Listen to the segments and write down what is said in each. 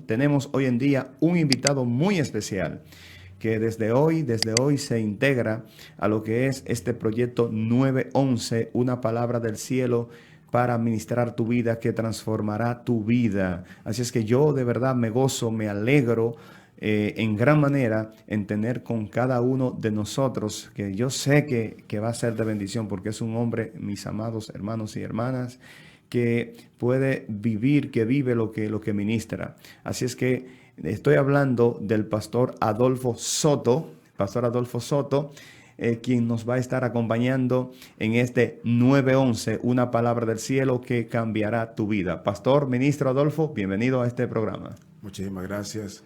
tenemos hoy en día un invitado muy especial que desde hoy se integra a lo que es este proyecto 911, una palabra del cielo para ministrar tu vida, que transformará tu vida. Así es que yo de verdad me gozo, me alegro en gran manera en tener con cada uno de nosotros, que yo sé que va a ser de bendición, porque es un hombre, mis amados hermanos y hermanas, que puede vivir, que vive lo que ministra. Así es que estoy hablando del pastor Adolfo Soto, quien nos va a estar acompañando en este 911, una palabra del cielo que cambiará tu vida. Pastor, ministro Adolfo, bienvenido a este programa. Muchísimas gracias.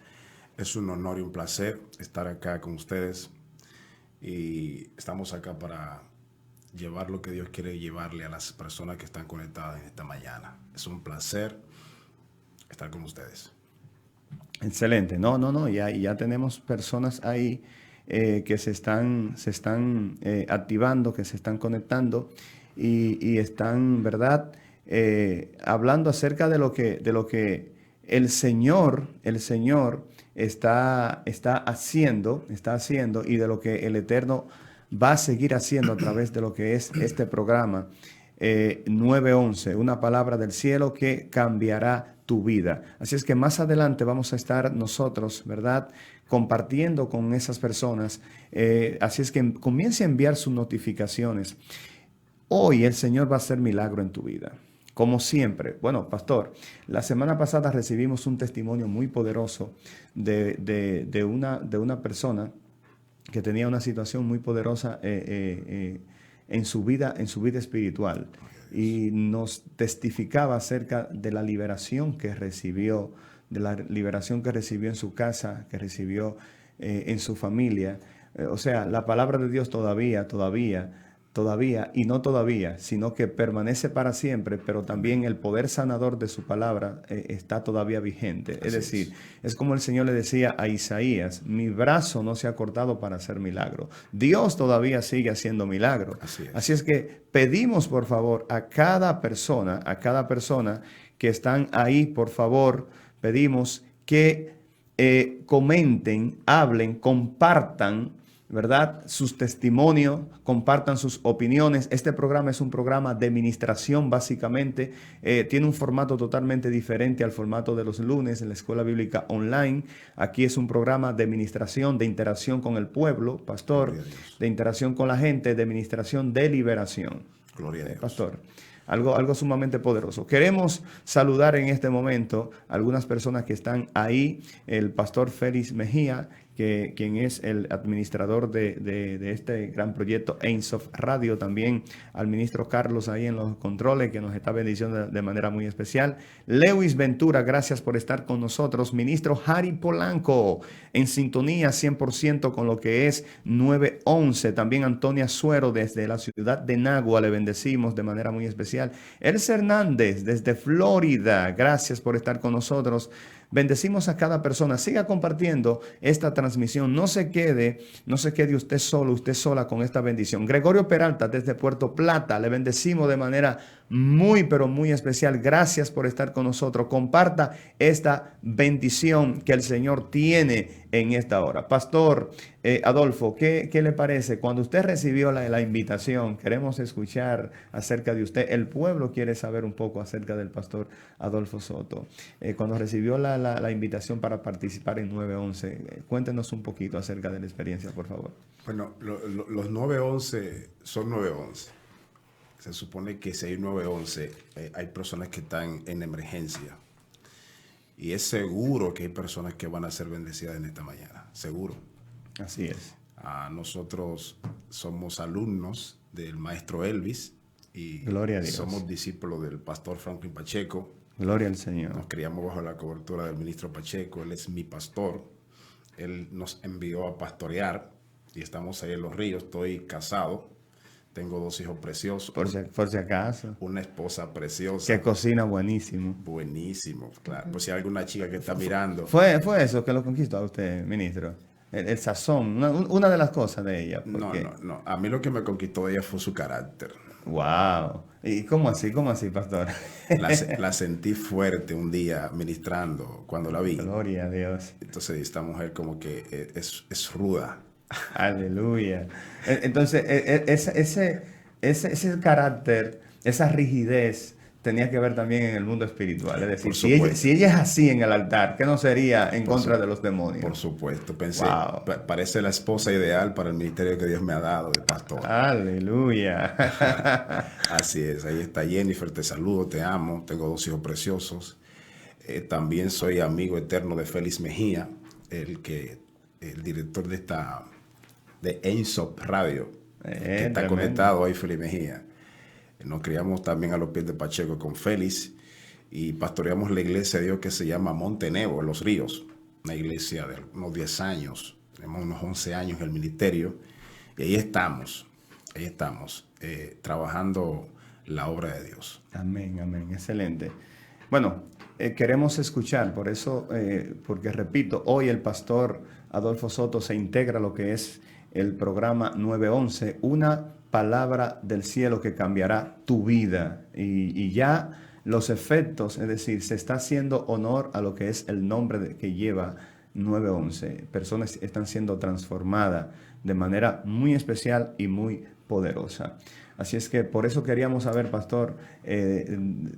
Es un honor y un placer estar acá con ustedes. Y estamos acá para llevar lo que Dios quiere llevarle a las personas que están conectadas en esta mañana. Es un placer estar con ustedes. Excelente. No. Ya tenemos personas ahí que se están activando, que se están conectando y están, ¿verdad? Hablando acerca de lo que el Señor está haciendo y de lo que el Eterno va a seguir haciendo a través de lo que es este programa 911, una palabra del cielo que cambiará tu vida. Así es que más adelante vamos a estar nosotros, ¿verdad?, compartiendo con esas personas. Así es que comience a enviar sus notificaciones. Hoy el Señor va a hacer milagro en tu vida. Como siempre. Bueno, pastor, la semana pasada recibimos un testimonio muy poderoso de una persona que tenía una situación muy poderosa en su vida espiritual, y nos testificaba acerca de la liberación que recibió, en su casa, que recibió en su familia. O sea, la palabra de Dios todavía, y no todavía, sino que permanece para siempre, pero también el poder sanador de su palabra está todavía vigente. Es decir, es como el Señor le decía a Isaías: mi brazo no se ha cortado para hacer milagro. Dios todavía sigue haciendo milagro. Así es que pedimos, por favor, a cada persona que están ahí, por favor, pedimos que comenten, hablen, compartan, ¿verdad?, sus testimonios, compartan sus opiniones. Este programa es un programa de ministración, básicamente. Tiene un formato totalmente diferente al formato de los lunes en la Escuela Bíblica Online. Aquí es un programa de ministración, de interacción con el pueblo, pastor, de interacción con la gente, de ministración, de liberación. Gloria a Dios. Pastor, algo sumamente poderoso. Queremos saludar en este momento a algunas personas que están ahí. El pastor Félix Mejía, quien es el administrador de este gran proyecto Einsof Radio. También al ministro Carlos ahí en los controles, que nos está bendiciendo de manera muy especial. Lewis Ventura, gracias por estar con nosotros. Ministro Harry Polanco, en sintonía 100% con lo que es 911. También Antonia Suero desde la ciudad de Nagua, le bendecimos de manera muy especial. Elsa Hernández desde Florida, gracias por estar con nosotros. Bendecimos a cada persona. Siga compartiendo esta transmisión. No se quede usted solo, usted sola con esta bendición. Gregorio Peralta desde Puerto Plata, le bendecimos de manera muy, pero muy especial. Gracias por estar con nosotros. Comparta esta bendición que el Señor tiene en esta hora. Pastor Adolfo, ¿qué le parece? Cuando usted recibió la invitación, queremos escuchar acerca de usted. El pueblo quiere saber un poco acerca del pastor Adolfo Soto. Cuando recibió la invitación para participar en 911, cuéntenos un poquito acerca de la experiencia, por favor. Bueno, los 911 son 911. Se supone que si hay 911, hay personas que están en emergencia. Y es seguro que hay personas que van a ser bendecidas en esta mañana. Seguro. Así es. Nosotros somos alumnos del maestro Elvis. Y Gloria a Dios. Somos discípulos del pastor Franklin Pacheco. Gloria al Señor. Nos criamos bajo la cobertura del ministro Pacheco. Él es mi pastor. Él nos envió a pastorear y estamos ahí en Los Ríos. Estoy casado. Tengo 2 hijos preciosos. Por si acaso. Una esposa preciosa. Que cocina buenísimo. Buenísimo, claro. Pues si hay alguna chica que está mirando. Fue eso que lo conquistó a usted, ministro. El sazón, una de las cosas de ella. Porque... No. A mí lo que me conquistó de ella fue su carácter. Wow. ¿Y cómo así, pastor? La sentí fuerte un día ministrando cuando la vi. Gloria a Dios. Entonces esta mujer como que es ruda. Aleluya. Entonces, ese carácter, esa rigidez, tenía que ver también en el mundo espiritual. Es decir, Por supuesto. si ella es así en el altar, ¿qué no sería en Por contra su- de los demonios? Por supuesto, pensé, Wow. parece la esposa ideal para el ministerio que Dios me ha dado de pastor. Aleluya. Así es, ahí está Jennifer, te saludo, te amo, tengo 2 hijos preciosos. También soy amigo eterno de Félix Mejía, el director de ENSOP Radio, que está Tremendo. conectado ahí, Félix Mejía. Nos criamos también a los pies de Pacheco con Félix y pastoreamos la iglesia de Dios que se llama Montenevo, en Los Ríos, una iglesia de unos 10 años, tenemos unos 11 años en el ministerio y ahí estamos, trabajando la obra de Dios. Amén, amén. Excelente. Bueno, queremos escuchar, por eso, porque repito, hoy el pastor Adolfo Soto se integra a lo que es el programa 911, una palabra del cielo que cambiará tu vida. Y ya los efectos, es decir, se está haciendo honor a lo que es el nombre que lleva 911. Personas están siendo transformadas de manera muy especial y muy poderosa. Así es que por eso queríamos saber, pastor,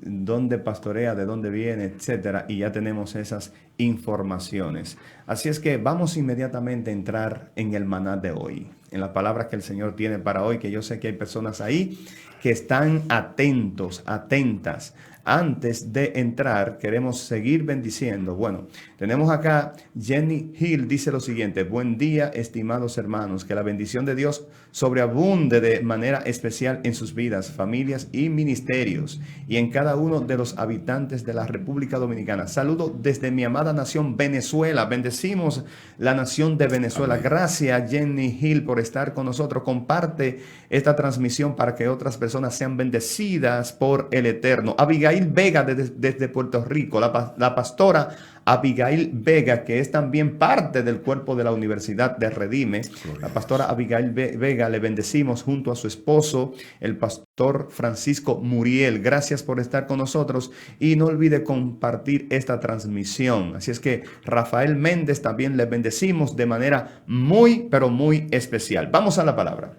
dónde pastorea, de dónde viene, etcétera, y ya tenemos esas informaciones. Así es que vamos inmediatamente a entrar en el maná de hoy, en la palabra que el Señor tiene para hoy, que yo sé que hay personas ahí que están atentos, atentas. Antes de entrar, queremos seguir bendiciendo. Bueno, tenemos acá Jenny Hill, dice lo siguiente: buen día, estimados hermanos, que la bendición de Dios sobreabunde de manera especial en sus vidas, familias y ministerios, y en cada uno de los habitantes de la República Dominicana. Saludo desde mi amada nación Venezuela. Bendecimos la nación de Venezuela. Amén. Gracias, Jenny Hill, por estar con nosotros. Comparte esta transmisión para que otras personas sean bendecidas por el Eterno. Abigail Vega desde Puerto Rico, la pastora Abigail Vega, que es también parte del cuerpo de la Universidad de Redime. La pastora Abigail Vega, le bendecimos junto a su esposo, el pastor Francisco Muriel. Gracias por estar con nosotros y no olvide compartir esta transmisión. Así es que Rafael Méndez también le bendecimos de manera muy, pero muy especial. Vamos a la palabra.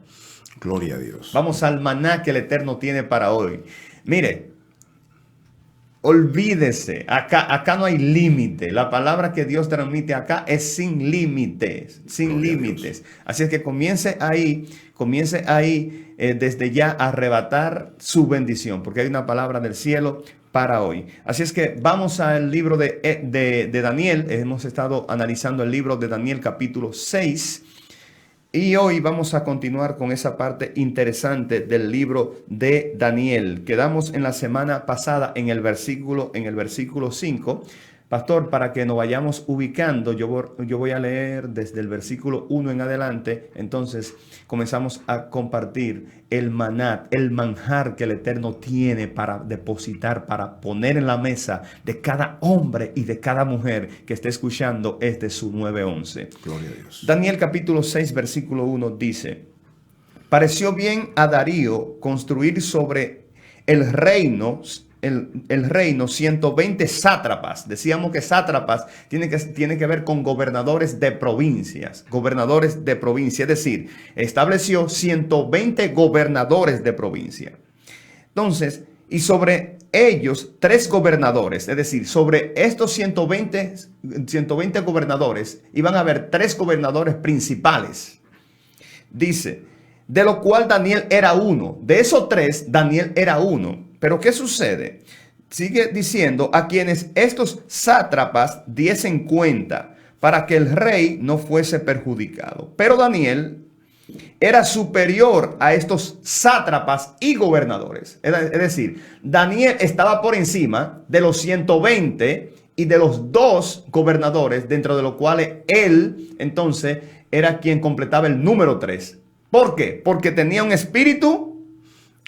Gloria a Dios. Vamos al maná que el Eterno tiene para hoy. Mire, olvídese, acá no hay límite. La palabra que Dios transmite acá es sin límites, sin Gloria a límites. Así es que comience ahí desde ya a arrebatar su bendición, porque hay una palabra del cielo para hoy. Así es que vamos al libro de Daniel. Hemos estado analizando el libro de Daniel capítulo 6. Y hoy vamos a continuar con esa parte interesante del libro de Daniel. Quedamos en la semana pasada en el versículo 5. Pastor, para que nos vayamos ubicando, yo voy a leer desde el versículo 1 en adelante. Entonces comenzamos a compartir el maná, el manjar que el Eterno tiene para depositar, para poner en la mesa de cada hombre y de cada mujer que esté escuchando su 911. Gloria a Dios. Daniel capítulo 6 versículo 1 dice: pareció bien a Darío construir sobre el reino 120 sátrapas. Decíamos que sátrapas tiene que ver con gobernadores de provincias. Gobernadores de provincia. Es decir, estableció 120 gobernadores de provincia. Entonces, y sobre ellos 3 gobernadores. Es decir, sobre estos 120 gobernadores iban a haber 3 gobernadores principales. Dice, de lo cual Daniel era uno. De esos 3, Daniel era uno. Pero ¿qué sucede? Sigue diciendo: a quienes estos sátrapas diesen cuenta para que el rey no fuese perjudicado. Pero Daniel era superior a estos sátrapas y gobernadores. Es decir, Daniel estaba por encima de los 120 y de los 2 gobernadores, dentro de los cuales él entonces era quien completaba el número 3. ¿Por qué? Porque tenía un espíritu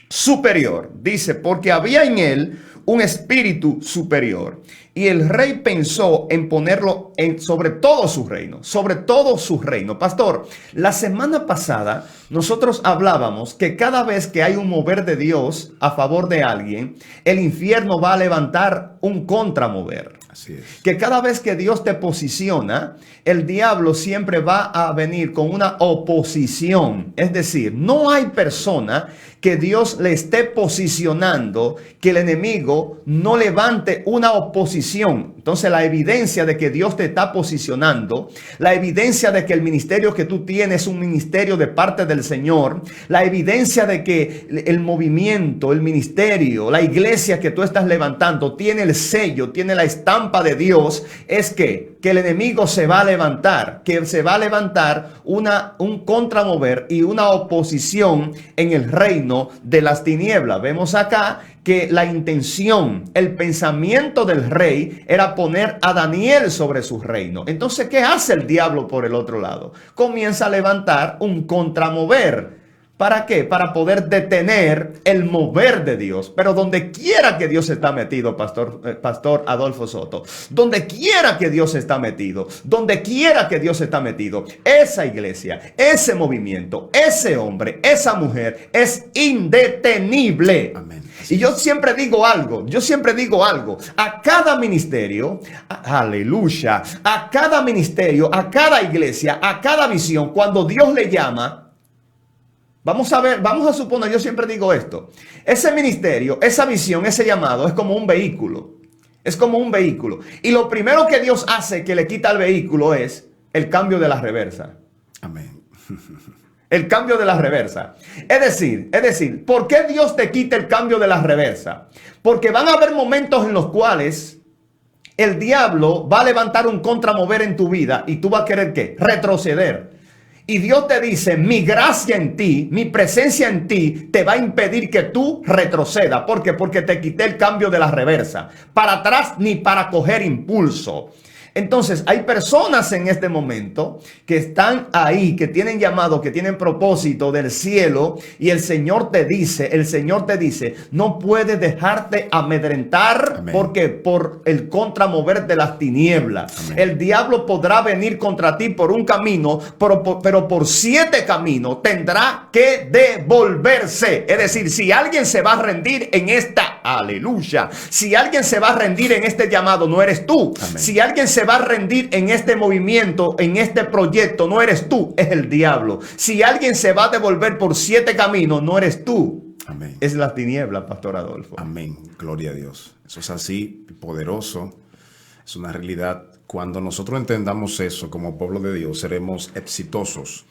superior. Dice, porque había en él un espíritu superior. Y el rey pensó en ponerlo sobre todo su reino, sobre todo su reino. Pastor, la semana pasada nosotros hablábamos que cada vez que hay un mover de Dios a favor de alguien, el infierno va a levantar un contramover. Así es. Que cada vez que Dios te posiciona, el diablo siempre va a venir con una oposición. Es decir, no hay persona que Dios le esté posicionando que el enemigo no levante una oposición. Entonces, la evidencia de que Dios te está posicionando, la evidencia de que el ministerio que tú tienes es un ministerio de parte del Señor, la evidencia de que el movimiento, el ministerio, la iglesia que tú estás levantando tiene el sello, tiene la estampa de Dios, es que el enemigo se va a levantar, que se va a levantar un contramover y una oposición en el reino de las tinieblas. Vemos acá que la intención, el pensamiento del rey era poner a Daniel sobre su reino. Entonces, ¿qué hace el diablo por el otro lado? Comienza a levantar un contramover. ¿Para qué? Para poder detener el mover de Dios. Pero donde quiera que Dios está metido, Pastor Adolfo Soto, donde quiera que Dios está metido, donde quiera que Dios está metido, esa iglesia, ese movimiento, ese hombre, esa mujer es indetenible. Amén. Y yo siempre digo algo, a cada ministerio, aleluya, a cada ministerio, a cada iglesia, a cada visión, cuando Dios le llama, vamos a suponer, yo siempre digo esto, ese ministerio, esa visión, ese llamado es como un vehículo. Es como un vehículo. Y lo primero que Dios hace que le quita al vehículo es el cambio de la reversa. Amén. El cambio de la reversa. Es decir, ¿por qué Dios te quita el cambio de la reversa? Porque van a haber momentos en los cuales el diablo va a levantar un contramover en tu vida y tú vas a querer ¿qué? Retroceder. Y Dios te dice, mi gracia en ti, mi presencia en ti, te va a impedir que tú retrocedas. ¿Por qué? Porque te quité el cambio de la reversa. Para atrás ni para coger impulso. Entonces, hay personas en este momento que están ahí, que tienen llamado, que tienen propósito del cielo, y el Señor te dice, no puedes dejarte amedrentar. Amén. Porque por el contramover de las tinieblas. Amén. El diablo podrá venir contra ti por un camino, pero por 7 caminos tendrá que devolverse. Es decir, si alguien se va a rendir en esta, aleluya, si alguien se va a rendir en este llamado, no eres tú. Amén. Si alguien se va a rendir en este movimiento, en este proyecto, no eres tú, es el diablo. Si alguien se va a devolver por 7 caminos, no eres tú. Amén. Es la tiniebla, Pastor Adolfo. Amén. Gloria a Dios. Eso es así, poderoso. Es una realidad. Cuando nosotros entendamos eso como pueblo de Dios, seremos exitosos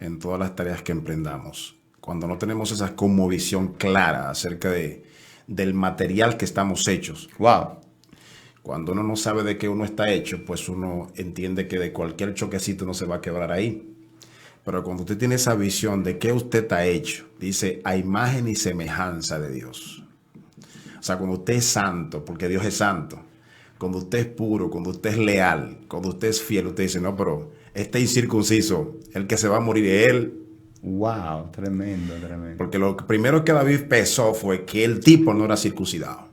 en todas las tareas que emprendamos. Cuando no tenemos esa conmovisión clara acerca del material que estamos hechos. Wow. Cuando uno no sabe de qué uno está hecho, pues uno entiende que de cualquier choquecito no se va a quebrar ahí. Pero cuando usted tiene esa visión de qué usted está hecho, dice, a imagen y semejanza de Dios. O sea, cuando usted es santo, porque Dios es santo, cuando usted es puro, cuando usted es leal, cuando usted es fiel, usted dice, no, pero este incircunciso, el que se va a morir es él. Wow, tremendo, tremendo. Porque lo primero que David pensó fue que el tipo no era circuncidado.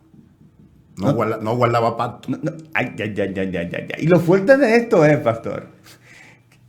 No guardaba pacto. Ay. Y lo fuerte de esto es, pastor,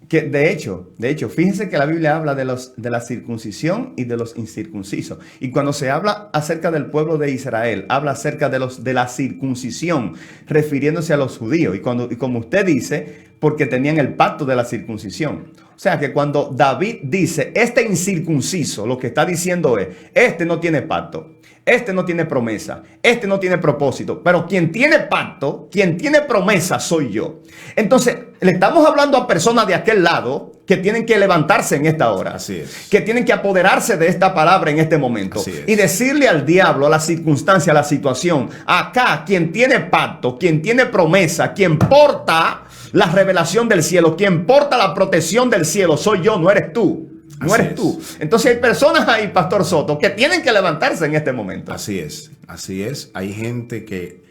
que de hecho, fíjense que la Biblia habla de la circuncisión y de los incircuncisos. Y cuando se habla acerca del pueblo de Israel, habla acerca de la circuncisión, refiriéndose a los judíos. Y como usted dice, porque tenían el pacto de la circuncisión. O sea que cuando David dice, este incircunciso, lo que está diciendo es, este no tiene pacto. Este no tiene promesa, este no tiene propósito, pero quien tiene pacto, quien tiene promesa soy yo. Entonces, le estamos hablando a personas de aquel lado que tienen que levantarse en esta hora. Así es. Que tienen que apoderarse de esta palabra en este momento. Así es. Y decirle al diablo, a la circunstancia, a la situación, acá, quien tiene pacto, quien tiene promesa, quien porta la revelación del cielo, quien porta la protección del cielo, soy yo, no eres tú. No Así eres tú. Entonces hay personas ahí, Pastor Soto, que tienen que levantarse en este momento. Así es, así es. Hay gente que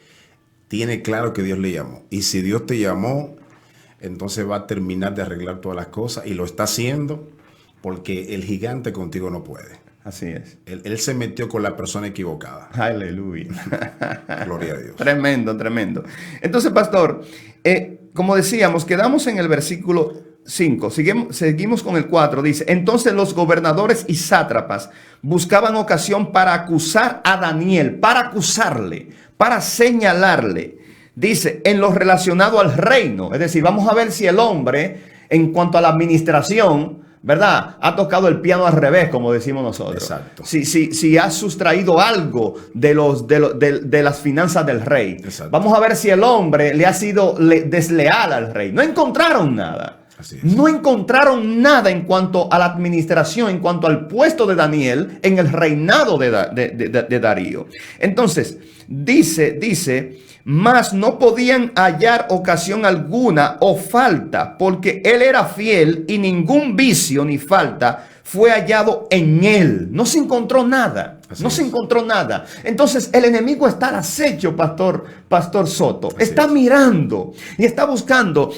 tiene claro que Dios le llamó. Y si Dios te llamó, entonces va a terminar de arreglar todas las cosas. Y lo está haciendo porque el gigante contigo no puede. Así es. Él se metió con la persona equivocada. Aleluya. Gloria a Dios. Tremendo, tremendo. Entonces, pastor, como decíamos, quedamos en el versículo 5. Seguimos con el 4. Dice, entonces los gobernadores y sátrapas buscaban ocasión para acusar a Daniel, para acusarle, para señalarle. Dice, en lo relacionado al reino. Es decir, vamos a ver si el hombre, en cuanto a la administración, ¿verdad?, ha tocado el piano al revés, como decimos nosotros. Exacto. Si ha sustraído algo de las finanzas del rey. Exacto. Vamos a ver si el hombre le ha sido desleal al rey. No encontraron nada. Así es. No encontraron nada en cuanto a la administración, en cuanto al puesto de Daniel en el reinado de Darío. Entonces, dice, mas no podían hallar ocasión alguna o falta, porque él era fiel y ningún vicio ni falta fue hallado en él. No se encontró nada. Así No es. se encontró nada. Entonces el enemigo está al acecho, Pastor Soto. Así Está es. mirando y está buscando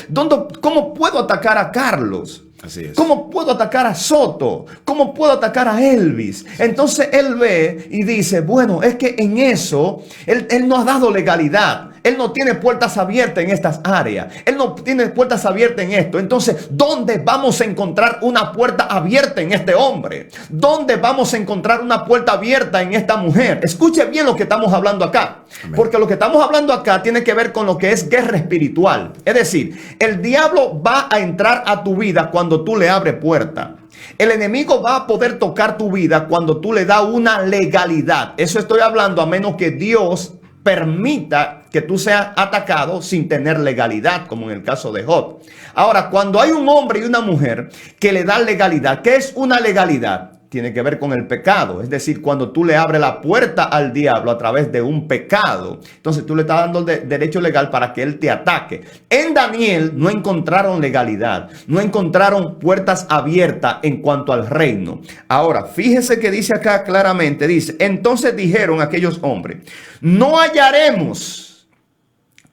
cómo puedo atacar a Carlos. Así es. ¿Cómo puedo atacar a Soto? ¿Cómo puedo atacar a Elvis? Entonces él ve y dice, bueno, es que en eso él no ha dado legalidad. Él no tiene puertas abiertas en estas áreas. Él no tiene puertas abiertas en esto. Entonces, ¿dónde vamos a encontrar una puerta abierta en este hombre? ¿Dónde vamos a encontrar una puerta abierta en esta mujer? Escuche bien lo que estamos hablando acá. Amén. Porque lo que estamos hablando acá tiene que ver con lo que es guerra espiritual. Es decir, el diablo va a entrar a tu vida cuando tú le abres puerta. El enemigo va a poder tocar tu vida cuando tú le das una legalidad. Eso estoy hablando a menos que Dios permita que tú seas atacado sin tener legalidad, como en el caso de Job. Ahora, cuando hay un hombre y una mujer que le dan legalidad, ¿qué es una legalidad? Tiene que ver con el pecado, es decir, cuando tú le abres la puerta al diablo a través de un pecado, entonces tú le estás dando el derecho legal para que él te ataque. En Daniel no encontraron legalidad, no encontraron puertas abiertas en cuanto al reino. Ahora, fíjese que dice acá claramente, dice, entonces dijeron aquellos hombres, no hallaremos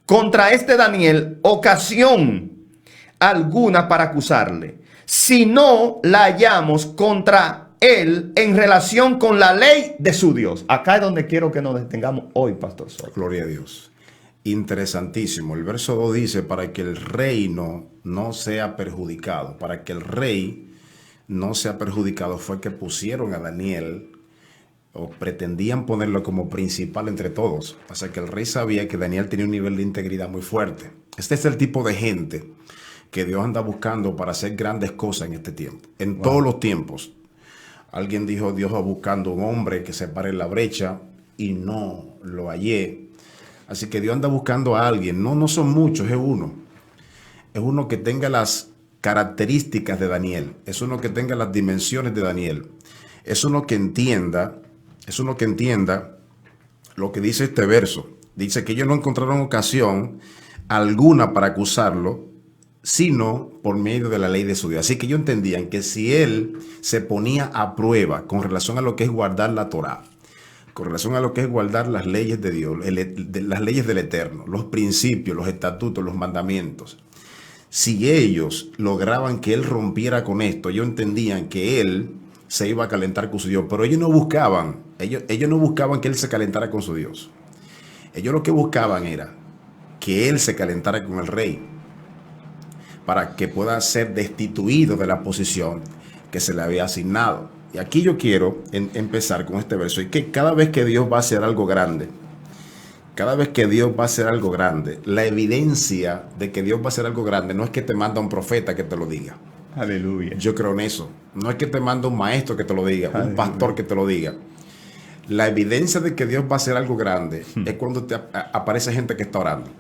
contra este Daniel ocasión alguna para acusarle, si no la hallamos contra él en relación con la ley de su Dios. Acá es donde quiero que nos detengamos hoy, Pastor Sol. Gloria a Dios. Interesantísimo. El verso 2 dice, para que el reino no sea perjudicado. Para que el rey no sea perjudicado fue que pusieron a Daniel, o pretendían ponerlo como principal entre todos. O sea que el rey sabía que Daniel tenía un nivel de integridad muy fuerte. Este es el tipo de gente que Dios anda buscando para hacer grandes cosas en este tiempo. En todos los tiempos. Alguien dijo, Dios va buscando un hombre que se pare en la brecha y no lo hallé. Así que Dios anda buscando a alguien. No son muchos, es uno. Es uno que tenga las características de Daniel. Es uno que tenga las dimensiones de Daniel. Es uno que entienda lo que dice este verso. Dice que ellos no encontraron ocasión alguna para acusarlo, sino por medio de la ley de su Dios. Así que ellos entendían que si él se ponía a prueba con relación a lo que es guardar la Torá, con relación a lo que es guardar las leyes de Dios, las leyes del Eterno, los principios, los estatutos, los mandamientos, si ellos lograban que él rompiera con esto, ellos entendían que él se iba a calentar con su Dios, pero ellos no buscaban que él se calentara con su Dios. Ellos lo que buscaban era que él se calentara con el rey, para que pueda ser destituido de la posición que se le había asignado. Y aquí yo quiero empezar con este verso, y que cada vez que Dios va a hacer algo grande, la evidencia de que Dios va a hacer algo grande no es que te manda un profeta que te lo diga. Aleluya. Yo creo en eso. No es que te manda un maestro que te lo diga, un pastor que te lo diga. La evidencia de que Dios va a hacer algo grande es cuando aparece gente que está orando.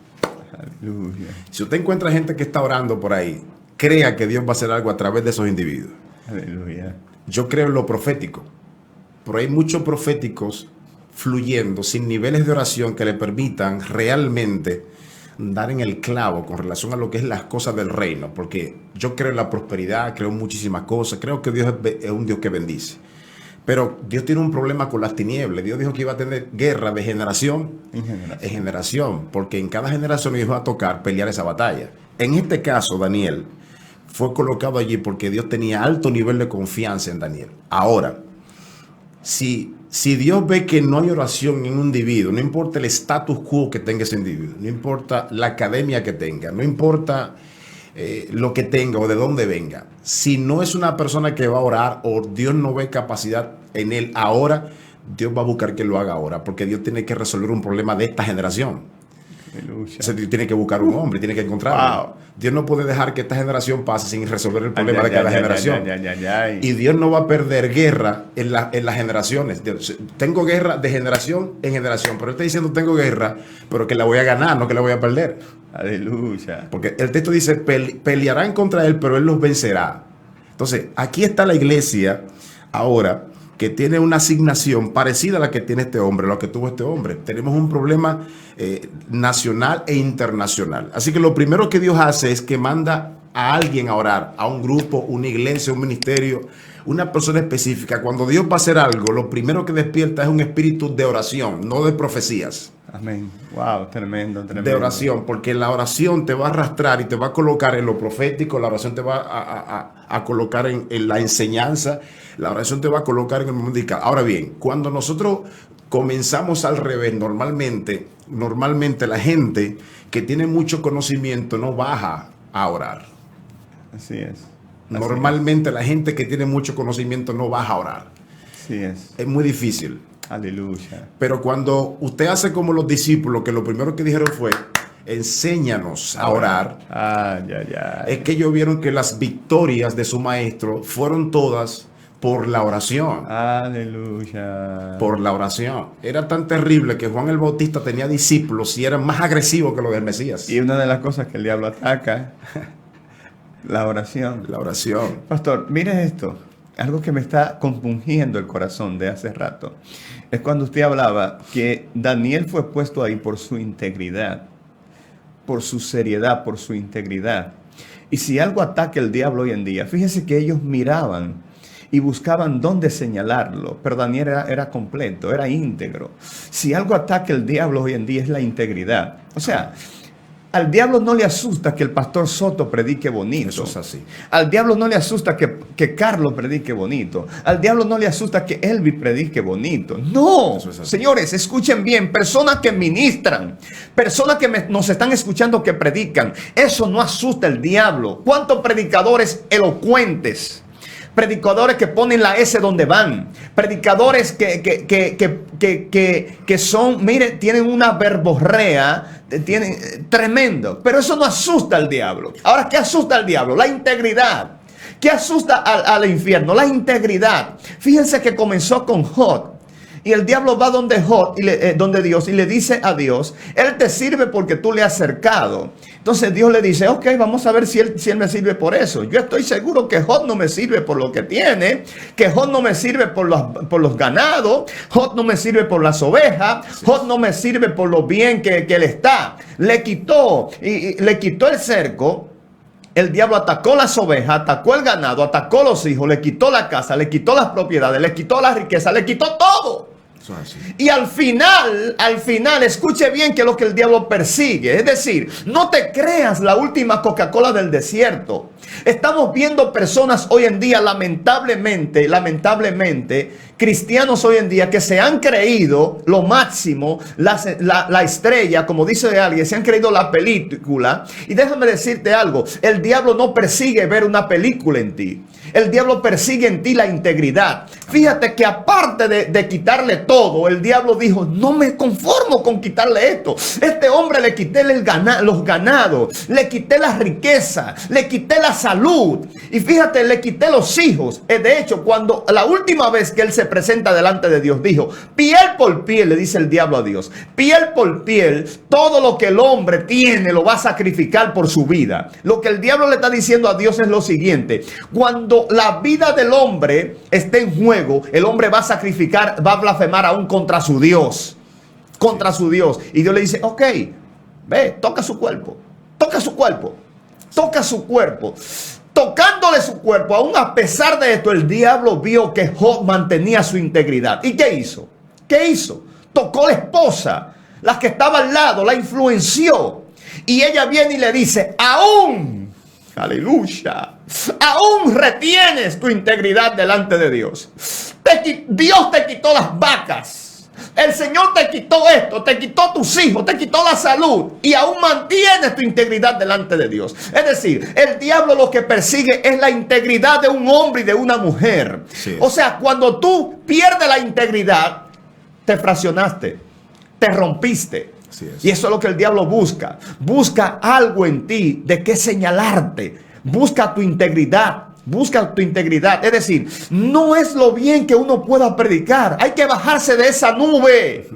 Aleluya. Si usted encuentra gente que está orando por ahí, crea que Dios va a hacer algo a través de esos individuos. Aleluya. Yo creo en lo profético, pero hay muchos proféticos fluyendo sin niveles de oración que le permitan realmente dar en el clavo con relación a lo que es las cosas del reino, porque yo creo en la prosperidad, creo en muchísimas cosas, creo que Dios es un Dios que bendice. Pero Dios tiene un problema con las tinieblas. Dios dijo que iba a tener guerra de generación en generación, porque en cada generación Dios va a tocar pelear esa batalla. En este caso, Daniel fue colocado allí porque Dios tenía alto nivel de confianza en Daniel. Ahora, Si Dios ve que no hay oración en un individuo, no importa el status quo que tenga ese individuo, no importa la academia que tenga, no importa lo que tenga o de dónde venga, si no es una persona que va a orar o Dios no ve capacidad en él ahora, Dios va a buscar que lo haga ahora, porque Dios tiene que resolver un problema de esta generación. Tiene que buscar un hombre, tiene que encontrarlo. Wow. Dios no puede dejar que esta generación pase sin resolver el problema de cada generación. Y Dios no va a perder guerra en las generaciones. Tengo guerra de generación en generación, pero Él está diciendo tengo guerra, pero que la voy a ganar, no que la voy a perder. Aleluya. Porque el texto dice, pelearán contra Él, pero Él los vencerá. Entonces, aquí está la iglesia ahora, que tiene una asignación parecida a la que tiene este hombre, lo que tuvo este hombre. Tenemos un problema nacional e internacional. Así que lo primero que Dios hace es que manda a alguien a orar, a un grupo, una iglesia, un ministerio, una persona específica. Cuando Dios va a hacer algo, lo primero que despierta es un espíritu de oración, no de profecías. Amén. Wow, tremendo, tremendo. De oración, porque la oración te va a arrastrar y te va a colocar en lo profético, la oración te va a colocar en la enseñanza, la oración te va a colocar en el momento indicado. Ahora bien, cuando nosotros comenzamos al revés, normalmente la gente que tiene mucho conocimiento no baja a orar. Así es. Normalmente la gente que tiene mucho conocimiento no baja a orar. Así es. Es muy difícil. Aleluya. Pero cuando usted hace como los discípulos, que lo primero que dijeron fue, enséñanos a orar, es que ellos vieron que las victorias de su maestro fueron todas por la oración. Aleluya. Por la oración. Era tan terrible que Juan el Bautista tenía discípulos y eran más agresivos que los del Mesías. Y una de las cosas que el diablo ataca, la oración. La oración. Pastor, mire esto. Algo que me está compungiendo el corazón de hace rato es cuando usted hablaba que Daniel fue puesto ahí por su integridad, por su seriedad, por su integridad. Y si algo ataca el diablo hoy en día, fíjese que ellos miraban y buscaban dónde señalarlo, pero Daniel era completo, era íntegro. Si algo ataca el diablo hoy en día es la integridad. O sea, al diablo no le asusta que el pastor Soto predique bonito. Eso es así. Al diablo no le asusta que Carlos predique bonito. Al diablo no le asusta que Elvis predique bonito. No, señores, escuchen bien. Personas que ministran, personas que nos están escuchando que predican. Eso no asusta al diablo. ¿Cuántos predicadores elocuentes? Predicadores que ponen la S donde van. Predicadores que son, miren, tienen una verborrea, tienen tremendo. Pero eso no asusta al diablo. Ahora, ¿qué asusta al diablo? La integridad. ¿Qué asusta al infierno? La integridad. Fíjense que comenzó con Job. Y el diablo va donde Job, donde Dios, y le dice a Dios, Él te sirve porque tú le has cercado. Entonces Dios le dice, ok, vamos a ver si él me sirve por eso. Yo estoy seguro que Job no me sirve por lo que tiene, que Job no me sirve por los ganados, Job no me sirve por las ovejas, Job no me sirve por lo bien que él está. Le quitó el cerco. El diablo atacó las ovejas, atacó el ganado, atacó los hijos, le quitó la casa, le quitó las propiedades, le quitó la riqueza, le quitó todo. Y al final, escuche bien que es lo que el diablo persigue. Es decir, no te creas la última Coca-Cola del desierto. Estamos viendo personas hoy en día, lamentablemente, cristianos hoy en día que se han creído lo máximo, la estrella, como dice alguien, se han creído la película. Y déjame decirte algo, el diablo no persigue ver una película en ti. El diablo persigue en ti la integridad. Fíjate que aparte de quitarle todo, el diablo dijo, no me conformo con quitarle esto. Este hombre le quité los ganados, le quité la riqueza, le quité la salud. Y fíjate, le quité los hijos. De hecho, cuando la última vez que él se presenta delante de Dios, dijo, piel por piel, le dice el diablo a Dios, piel por piel, todo lo que el hombre tiene lo va a sacrificar por su vida. Lo que el diablo le está diciendo a Dios es lo siguiente, cuando la vida del hombre esté en juego, el hombre va a sacrificar, va a blasfemar aún contra su Dios. Contra su Dios. Y Dios le dice, ok, ve, toca su cuerpo. Toca su cuerpo. Toca su cuerpo. Tocándole su cuerpo, aún a pesar de esto, el diablo vio que Job mantenía su integridad. ¿Y qué hizo? ¿Qué hizo? Tocó la esposa, la que estaba al lado, la influenció. Y ella viene y le dice, aún, aleluya, aún retienes tu integridad delante de Dios. Dios te quitó las vacas. El Señor te quitó esto, te quitó tus hijos, te quitó la salud y aún mantienes tu integridad delante de Dios. Es decir, el diablo lo que persigue es la integridad de un hombre y de una mujer. Sí. O sea, cuando tú pierdes la integridad, te fraccionaste, te rompiste. Y eso es lo que el diablo busca. Busca algo en ti de qué señalarte. Busca tu integridad. Busca tu integridad. Es decir, no es lo bien que uno pueda predicar. Hay que bajarse de esa nube.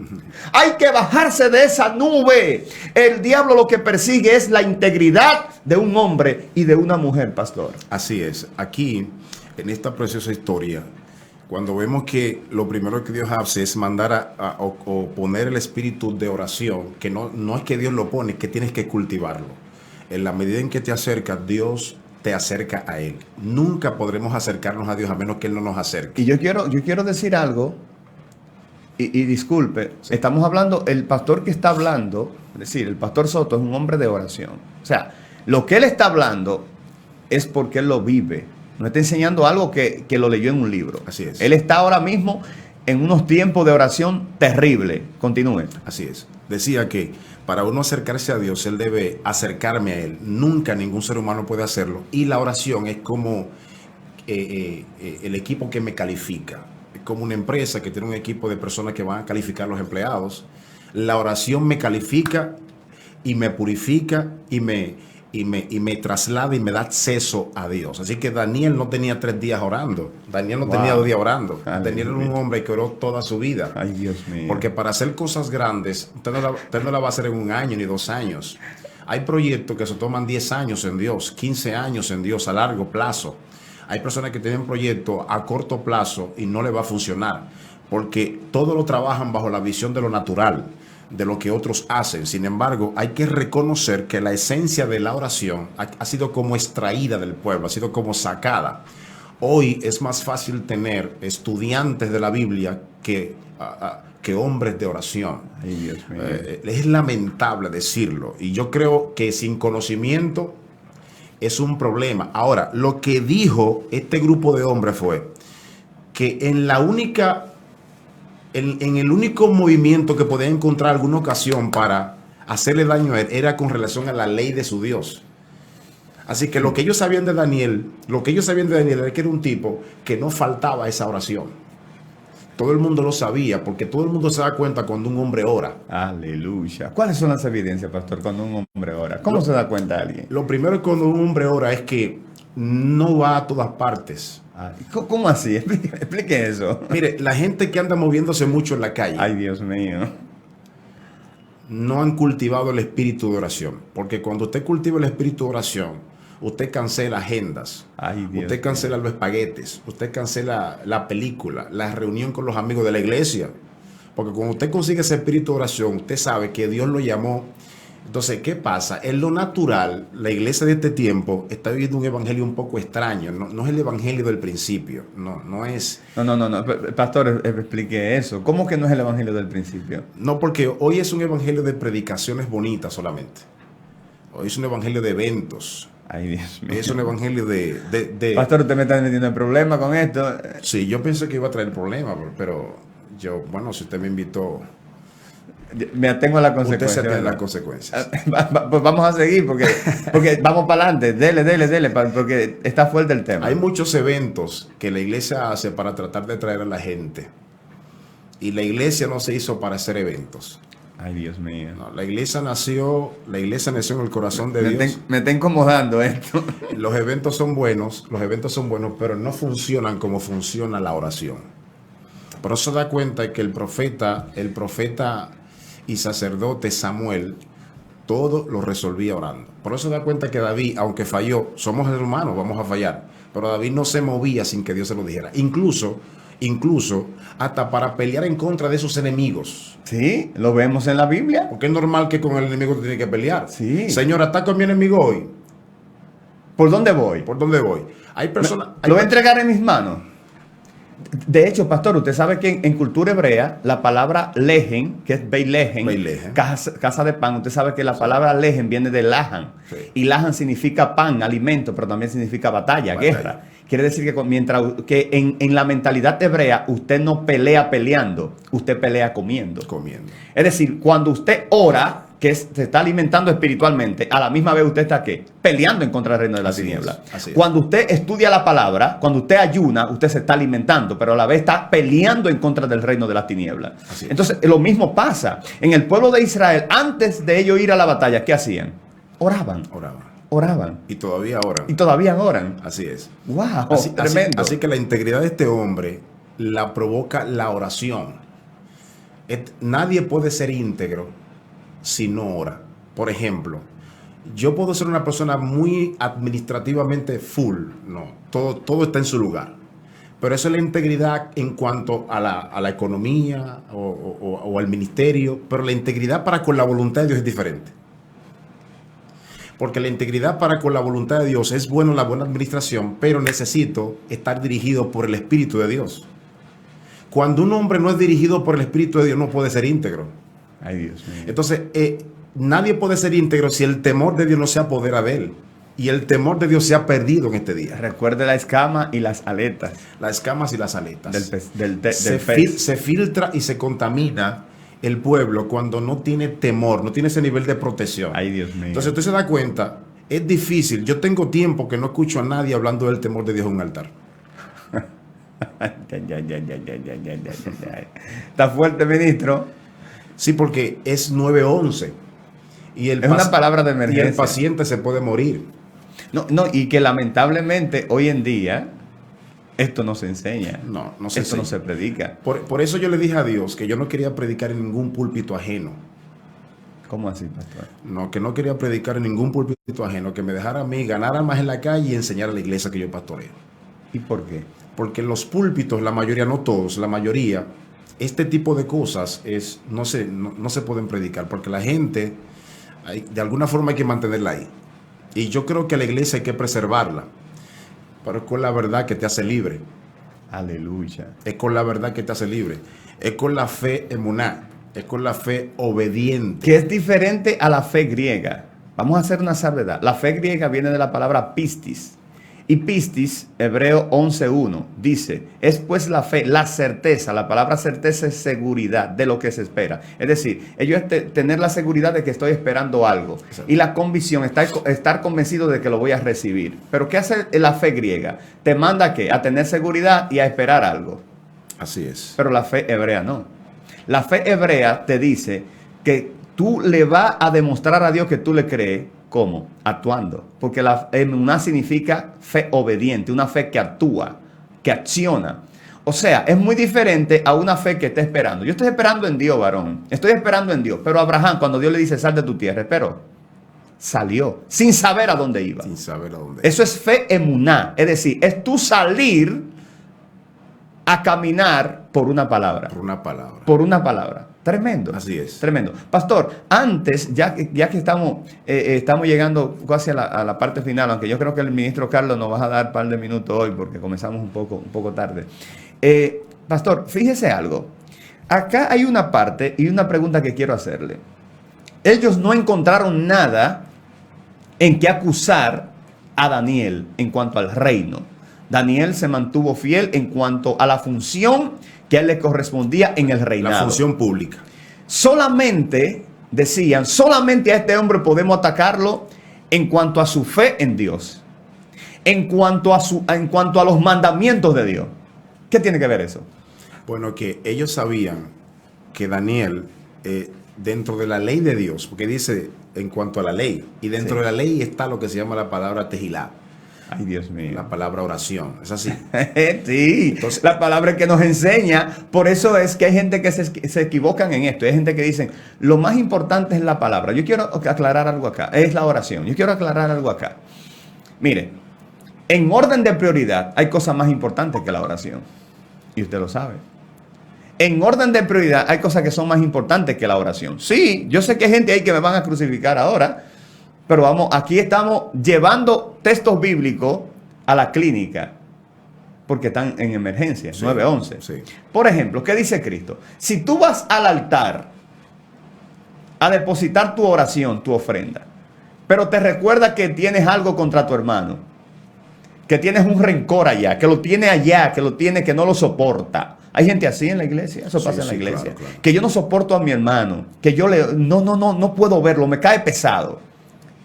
Hay que bajarse de esa nube. El diablo lo que persigue es la integridad de un hombre y de una mujer, pastor. Así es. Aquí, en esta preciosa historia, cuando vemos que lo primero que Dios hace es mandar o poner el espíritu de oración, que no es que Dios lo pone, es que tienes que cultivarlo. En la medida en que te acercas, Dios te acerca a Él. Nunca podremos acercarnos a Dios a menos que Él no nos acerque. Y yo quiero decir algo, y disculpe, estamos hablando, el pastor que está hablando, es decir, el pastor Soto es un hombre de oración. O sea, lo que él está hablando es porque él lo vive. No está enseñando algo que lo leyó en un libro. Así es. Él está ahora mismo en unos tiempos de oración terrible. Continúe. Así es. Decía que para uno acercarse a Dios, Él debe acercarme a Él. Nunca ningún ser humano puede hacerlo. Y la oración es como el equipo que me califica. Es como una empresa que tiene un equipo de personas que van a calificar a los empleados. La oración me califica y me purifica y me traslada y me da acceso a Dios. Así que Daniel no tenía 3 días orando. Daniel no tenía 2 días orando. Daniel era un hombre que oró toda su vida. Ay, Dios mío. Porque para hacer cosas grandes, usted no la va a hacer en 1 año ni 2 años. Hay proyectos que se toman 10 años en Dios, 15 años en Dios, a largo plazo. Hay personas que tienen proyectos a corto plazo y no le va a funcionar. Porque todo lo trabajan bajo la visión de lo natural, de lo que otros hacen. Sin embargo, hay que reconocer que la esencia de la oración ha sido como extraída del pueblo, ha sido como sacada. Hoy es más fácil tener estudiantes de la Biblia que hombres de oración. Ay, Dios mío. Es lamentable decirlo. Y yo creo que sin conocimiento es un problema. Ahora, lo que dijo este grupo de hombres fue que en el único movimiento que podía encontrar alguna ocasión para hacerle daño a él era con relación a la ley de su Dios. Así que lo que ellos sabían de Daniel, era que era un tipo que no faltaba esa oración. Todo el mundo lo sabía, porque todo el mundo se da cuenta cuando un hombre ora. Aleluya. ¿Cuáles son las evidencias, pastor, cuando un hombre ora? ¿Cómo se da cuenta alguien? Lo primero cuando un hombre ora es que no va a todas partes. ¿Cómo así? Explique eso. Mire, la gente que anda moviéndose mucho en la calle. Ay, Dios mío. No han cultivado el espíritu de oración. Porque cuando usted cultiva el espíritu de oración, usted cancela agendas. Ay, Dios usted cancela los espaguetes. Usted cancela la película, la reunión con los amigos de la iglesia. Porque cuando usted consigue ese espíritu de oración, usted sabe que Dios lo llamó. Entonces, ¿qué pasa? En lo natural, la iglesia de este tiempo está viviendo un evangelio un poco extraño. No es el evangelio del principio. No es. No. Pastor, explique eso. ¿Cómo que no es el evangelio del principio? No, porque hoy es un evangelio de predicaciones bonitas solamente. Hoy es un evangelio de eventos. Ay, Dios mío. Es un evangelio de... Pastor, usted me está metiendo en problemas con esto. Sí, yo pensé que iba a traer problemas, pero yo, bueno, si usted me invitó... Me atengo a la consecuencia. Usted se atiene a las consecuencias. Pues vamos a seguir porque vamos para adelante. Dele, porque está fuerte el tema. Hay muchos eventos que la iglesia hace para tratar de traer a la gente. Y la iglesia no se hizo para hacer eventos. Ay, Dios mío. No, la iglesia nació en el corazón de Dios. Me está incomodando esto. Los eventos son buenos, pero no funcionan como funciona la oración. Por eso se da cuenta que el profeta y sacerdote Samuel, todo lo resolvía orando. Por eso se da cuenta que David, aunque falló, somos hermanos, vamos a fallar, pero David no se movía sin que Dios se lo dijera. Incluso hasta para pelear en contra de sus enemigos. Sí, lo vemos en la Biblia. Porque es normal que con el enemigo te tienes que pelear. Sí. Señor, ataco a mi enemigo hoy. ¿Por dónde voy? ¿Por dónde voy? Hay personas... ¿Lo voy a entregar en mis manos? De hecho, pastor, usted sabe que en cultura hebrea la palabra lejen, que es beilehen, casa de pan, usted sabe que la palabra lejen viene de lahan. Sí. Y lahan significa pan, alimento, pero también significa batalla, guerra. Quiere decir que mientras que en la mentalidad hebrea usted no pelea peleando, usted pelea comiendo. Es decir, cuando usted ora, que se está alimentando espiritualmente, a la misma vez usted está ¿qué? Peleando en contra del reino de la tiniebla. Cuando usted estudia la palabra, cuando usted ayuna, usted se está alimentando, pero a la vez está peleando en contra del reino de la tiniebla. Entonces, lo mismo pasa. En el pueblo de Israel, antes de ellos ir a la batalla, ¿qué hacían? Oraban. Y todavía oran. Y todavía oran. Así es. ¡Wow! Tremendo. Así que la integridad de este hombre la provoca la oración. Nadie puede ser íntegro si no ora. Por ejemplo, yo puedo ser una persona muy administrativamente full. No, todo está en su lugar. Pero eso es la integridad en cuanto a la economía o al ministerio. Pero la integridad para con la voluntad de Dios es diferente. Porque la integridad para con la voluntad de Dios es bueno la buena administración, pero necesito estar dirigido por el Espíritu de Dios. Cuando un hombre no es dirigido por el Espíritu de Dios, no puede ser íntegro. Ay, Dios mío. Entonces, nadie puede ser íntegro si el temor de Dios no se apodera de él. Y el temor de Dios se ha perdido en este día. Recuerde la escama y las aletas. Las escamas y las aletas. Del pez. Se filtra y se contamina el pueblo cuando no tiene temor, no tiene ese nivel de protección. Ay, Dios mío. Entonces usted se da cuenta, es difícil. Yo tengo tiempo que no escucho a nadie hablando del temor de Dios en un altar. Está fuerte, ministro. Sí, porque es 9:11. Es una palabra de emergencia. Y el paciente se puede morir. No, y que lamentablemente hoy en día esto no se enseña. No se Esto enseña. no se predica. Por eso yo le dije a Dios que yo no quería predicar en ningún púlpito ajeno. ¿Cómo así, pastor? No, que no quería predicar en ningún púlpito ajeno, que me dejara a mí ganar más en la calle y enseñar a la iglesia que yo pastoreo. ¿Y por qué? Porque en los púlpitos, la mayoría, no todos, la mayoría, este tipo de cosas no se pueden predicar, porque la gente, de alguna forma hay que mantenerla ahí. Y yo creo que a la iglesia hay que preservarla, pero es con la verdad que te hace libre. Aleluya. Es con la verdad que te hace libre. Es con la fe emuná, es con la fe obediente. Que es diferente a la fe griega. Vamos a hacer una salvedad. La fe griega viene de la palabra pistis. Y pistis, Hebreo 11:1, dice, es pues la fe, la certeza. La palabra certeza es seguridad de lo que se espera. Es decir, ello es tener la seguridad de que estoy esperando algo. Exacto. Y la convicción, estar convencido de que lo voy a recibir. Pero ¿qué hace la fe griega? Te manda ¿qué? A tener seguridad y a esperar algo. Así es. Pero la fe hebrea no. La fe hebrea te dice que tú le vas a demostrar a Dios que tú le crees. ¿Cómo? Actuando. Porque la emuná significa fe obediente, una fe que actúa, que acciona. O sea, es muy diferente a una fe que está esperando. Yo estoy esperando en Dios, varón. Estoy esperando en Dios. Pero Abraham, cuando Dios le dice, sal de tu tierra, esperó. Salió, sin saber a dónde iba. Sin saber a dónde. Eso es fe emuná. Es decir, es tú salir a caminar por una palabra. Por una palabra. Por una palabra. Tremendo. Así es. Tremendo. Pastor, antes, ya que estamos llegando casi a la parte final, aunque yo creo que el ministro Carlos nos va a dar un par de minutos hoy porque comenzamos un poco tarde. Pastor, fíjese algo. Acá hay una parte y una pregunta que quiero hacerle. Ellos no encontraron nada en que acusar a Daniel en cuanto al reino. Daniel se mantuvo fiel en cuanto a la función que a él le correspondía en el reinado. La función pública. Solamente, decían, solamente a este hombre podemos atacarlo en cuanto a su fe en Dios. En cuanto a los mandamientos de Dios. ¿Qué tiene que ver eso? Bueno, que ellos sabían que Daniel, dentro de la ley de Dios, porque dice en cuanto a la ley, y dentro de la ley está lo que se llama la palabra tejilá. Ay, Dios mío. La palabra oración, ¿es así? Sí, entonces, la palabra que nos enseña. Por eso es que hay gente que se equivocan en esto. Hay gente que dicen, lo más importante es la palabra. Yo quiero aclarar algo acá, es la oración. Yo quiero aclarar algo acá. Mire, en orden de prioridad hay cosas más importantes que la oración. Y usted lo sabe. En orden de prioridad hay cosas que son más importantes que la oración. Sí, yo sé que hay gente ahí que me van a crucificar ahora. Pero vamos, aquí estamos llevando textos bíblicos a la clínica. porque están en emergencia, Sí, 911. sí. Por ejemplo, ¿qué dice Cristo? Si tú vas al altar a depositar tu oración, tu ofrenda, pero te recuerda que tienes algo contra tu hermano, que tienes un rencor allá, que lo tiene allá, que no lo soporta. Hay gente así en la iglesia, eso Sí, pasa en la sí, iglesia. claro, claro. Que yo no soporto a mi hermano, que yo no puedo verlo, me cae pesado.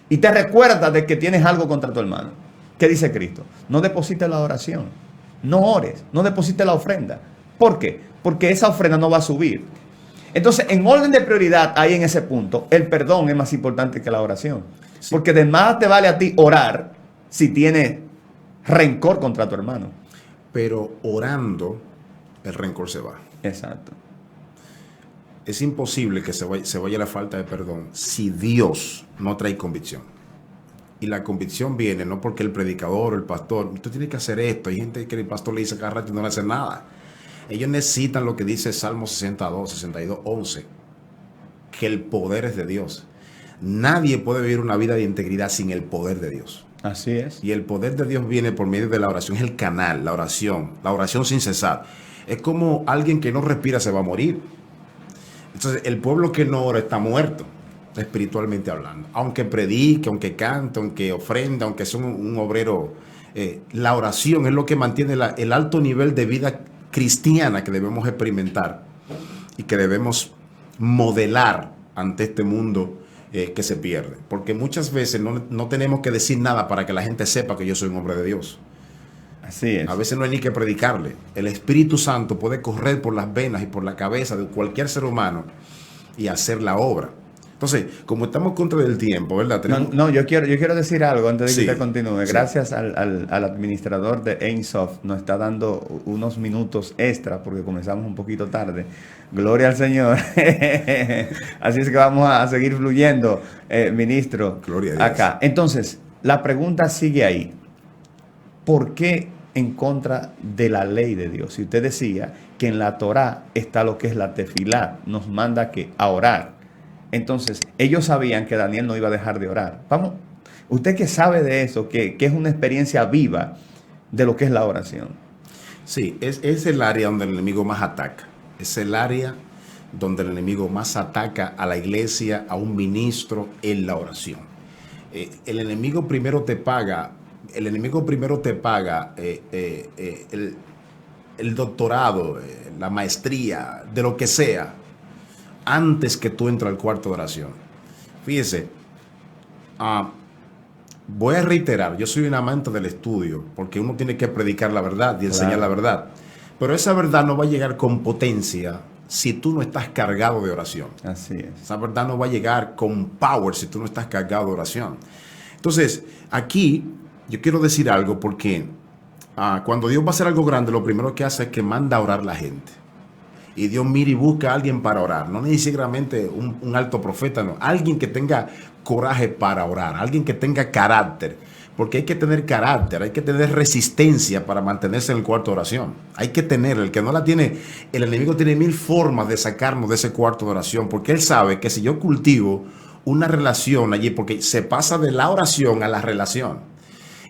Y te recuerda de que tienes algo contra tu hermano. ¿Qué dice Cristo? No deposites la oración, no ores, no deposites la ofrenda. ¿Por qué? Porque esa ofrenda no va a subir. Entonces, en orden de prioridad, ahí en ese punto, el perdón es más importante que la oración. Sí. Porque de más te vale a ti orar si tienes rencor contra tu hermano. Pero orando, el rencor se va. Exacto. Es imposible que se vaya la falta de perdón si Dios no trae convicción. Y la convicción viene no porque el predicador o el pastor, usted tiene que hacer esto. Hay gente que el pastor le dice cada rato y no le hace nada. Ellos necesitan lo que dice Salmo 62, 11, que el poder es de Dios. Nadie puede vivir una vida de integridad sin el poder de Dios. Así es. Y el poder de Dios viene por medio de la oración, es el canal, la oración sin cesar. Es como alguien que no respira se va a morir. Entonces, el pueblo que no ora está muerto, espiritualmente hablando. Aunque predique, aunque cante, aunque ofrenda, aunque sea un obrero, la oración es lo que mantiene el alto nivel de vida cristiana que debemos experimentar y que debemos modelar ante este mundo que se pierde. Porque muchas veces no tenemos que decir nada para que la gente sepa que yo soy un hombre de Dios. Así es. A veces no hay ni que predicarle. El Espíritu Santo puede correr por las venas y por la cabeza de cualquier ser humano y hacer la obra. Entonces, como estamos contra del tiempo, ¿verdad? Yo quiero decir algo antes de que Sí, usted continúe. sí. Gracias al administrador de Aimsoft, nos está dando unos minutos extra porque comenzamos un poquito tarde. Gloria al Señor. Así es que vamos a seguir fluyendo, ministro, Gloria a Dios. acá. Entonces, la pregunta sigue ahí. ¿Por qué en contra de la ley de Dios? Si usted decía que en la Torá está lo que es la tefilá, nos manda a orar. Entonces, ellos sabían que Daniel no iba a dejar de orar. Vamos, usted que sabe de eso, que es una experiencia viva de lo que es la oración. Sí, es el área donde el enemigo más ataca. Es el área donde el enemigo más ataca a la iglesia, a un ministro, en la oración. El enemigo primero te paga el doctorado, la maestría, de lo que sea, antes que tú entres al cuarto de oración. Fíjese, voy a reiterar, yo soy un amante del estudio, porque uno tiene que predicar la verdad y enseñar la verdad. Pero esa verdad no va a llegar con potencia si tú no estás cargado de oración. Así es. Esa verdad no va a llegar con power si tú no estás cargado de oración. Entonces, aquí yo quiero decir algo porque cuando Dios va a hacer algo grande, lo primero que hace es que manda a orar la gente. Y Dios mira y busca a alguien para orar. No necesariamente un alto profeta, no. Alguien que tenga coraje para orar. Alguien que tenga carácter. Porque hay que tener carácter, hay que tener resistencia para mantenerse en el cuarto de oración. Hay que tener, el que no la tiene, el enemigo tiene 1000 formas de sacarnos de ese cuarto de oración. Porque él sabe que si yo cultivo una relación allí, porque se pasa de la oración a la relación.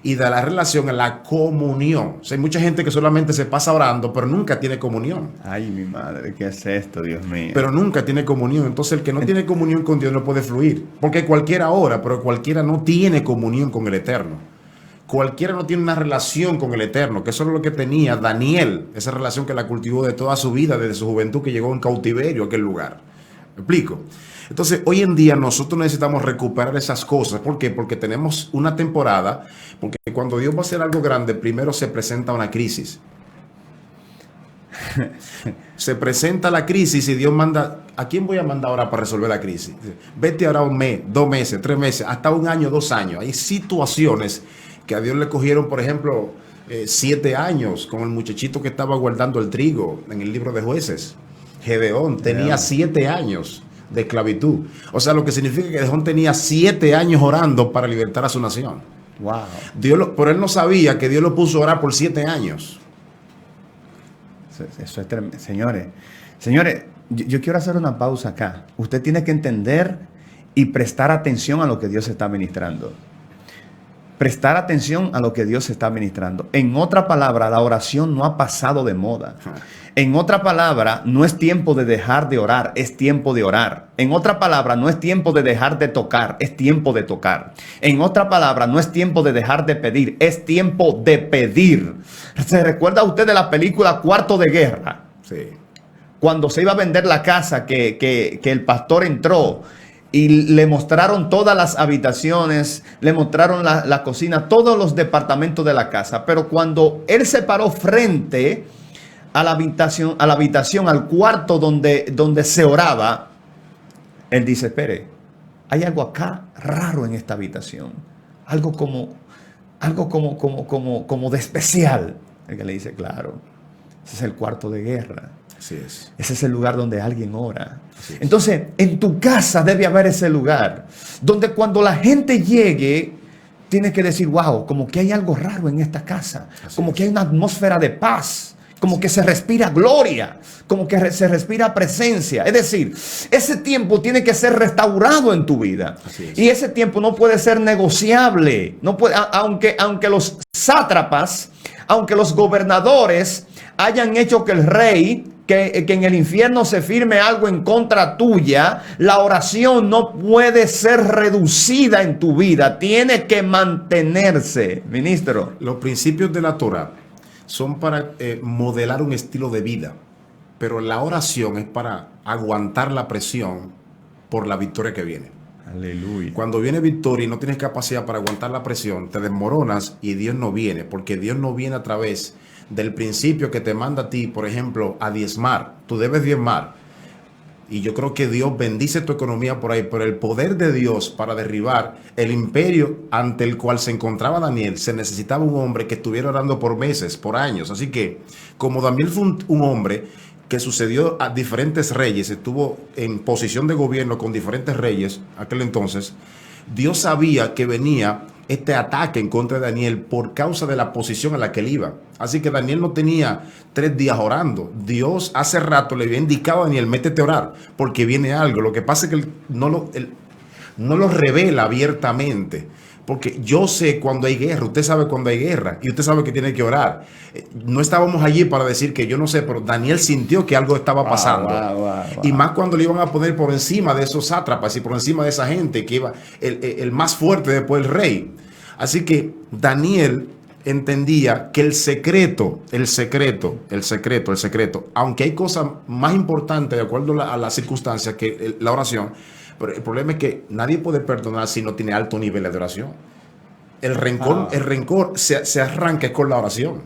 Y de la relación a la comunión. O sea, hay mucha gente que solamente se pasa orando, pero nunca tiene comunión. Ay, mi madre, ¿qué es esto, Dios mío? Pero nunca tiene comunión. Entonces el que no tiene comunión con Dios no puede fluir. Porque cualquiera ora, pero cualquiera no tiene comunión con el Eterno. Cualquiera no tiene una relación con el Eterno, que eso es lo que tenía Daniel. Esa relación que la cultivó de toda su vida, desde su juventud que llegó en cautiverio a aquel lugar. ¿Me explico? Entonces, hoy en día nosotros necesitamos recuperar esas cosas. ¿Por qué? Porque tenemos una temporada, porque cuando Dios va a hacer algo grande, primero se presenta una crisis. Se presenta la crisis y Dios manda, ¿a quién voy a mandar ahora para resolver la crisis? Vete ahora 1 mes, 2 meses, 3 meses, hasta 1 año, 2 años. Hay situaciones que a Dios le cogieron, por ejemplo, 7 años, con el muchachito que estaba guardando el trigo en el libro de Jueces. Gedeón tenía 7 años de esclavitud. O sea, lo que significa que Gedeón tenía 7 años orando para libertar a su nación. Wow. Pero él no sabía que Dios lo puso a orar por 7 años. Eso es tremendo. Señores, yo quiero hacer una pausa acá. Usted tiene que entender y prestar atención a lo que Dios está ministrando. prestar atención a lo que Dios está ministrando. En otra palabra, la oración no ha pasado de moda. En otra palabra, no es tiempo de dejar de orar, es tiempo de orar. En otra palabra, no es tiempo de dejar de tocar, es tiempo de tocar. En otra palabra, no es tiempo de dejar de pedir, es tiempo de pedir. ¿Se recuerda usted de la película Cuarto de Guerra? Sí. Cuando se iba a vender la casa, que el pastor entró y le mostraron todas las habitaciones, le mostraron la cocina, todos los departamentos de la casa. Pero cuando él se paró frente a la habitación, al cuarto donde se oraba, él dice, espere, hay algo acá raro en esta habitación. Algo como de especial. El que le dice, claro, ese es el cuarto de guerra. Así es. Ese es el lugar donde alguien ora. Entonces, en tu casa debe haber ese lugar donde cuando la gente llegue, tiene que decir, wow, como que hay algo raro en esta casa. Como que hay una atmósfera de paz. Como que se respira gloria. Como que se respira presencia. Es decir, ese tiempo tiene que ser restaurado en tu vida. Y ese tiempo no puede ser negociable. No puede, aunque los sátrapas, aunque los gobernadores hayan hecho que el rey, que en el infierno se firme algo en contra tuya, la oración no puede ser reducida en tu vida. Tiene que mantenerse, ministro. Los principios de la Torah son para modelar un estilo de vida, pero la oración es para aguantar la presión por la victoria que viene. Aleluya. Cuando viene victoria y no tienes capacidad para aguantar la presión, te desmoronas y Dios no viene, porque Dios no viene a través del principio que te manda a ti, por ejemplo, a diezmar. Tú debes diezmar. Y yo creo que Dios bendice tu economía por ahí, pero el poder de Dios para derribar el imperio ante el cual se encontraba Daniel, se necesitaba un hombre que estuviera orando por meses, por años. Así que, como Daniel fue un hombre que sucedió a diferentes reyes, estuvo en posición de gobierno con diferentes reyes, aquel entonces, Dios sabía que venía este ataque en contra de Daniel por causa de la posición a la que él iba. Así que Daniel no tenía 3 días orando. Dios hace rato le había indicado a Daniel, métete a orar, porque viene algo. Lo que pasa es que él no lo revela abiertamente. Porque yo sé cuando hay guerra, usted sabe cuando hay guerra y usted sabe que tiene que orar. No estábamos allí para decir que yo no sé, pero Daniel sintió que algo estaba pasando. Y más cuando le iban a poner por encima de esos sátrapas y por encima de esa gente que iba el más fuerte después del rey. Así que Daniel entendía que el secreto, aunque hay cosas más importantes de acuerdo a las circunstancias que la oración, pero el problema es que nadie puede perdonar si no tiene alto nivel de oración. El rencor se arranca con la oración,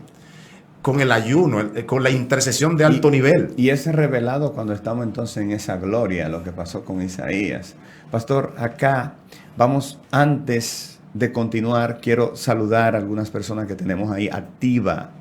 con el ayuno, con la intercesión de alto nivel. Y es revelado cuando estamos entonces en esa gloria, lo que pasó con Isaías. Pastor, acá vamos, antes de continuar, quiero saludar a algunas personas que tenemos ahí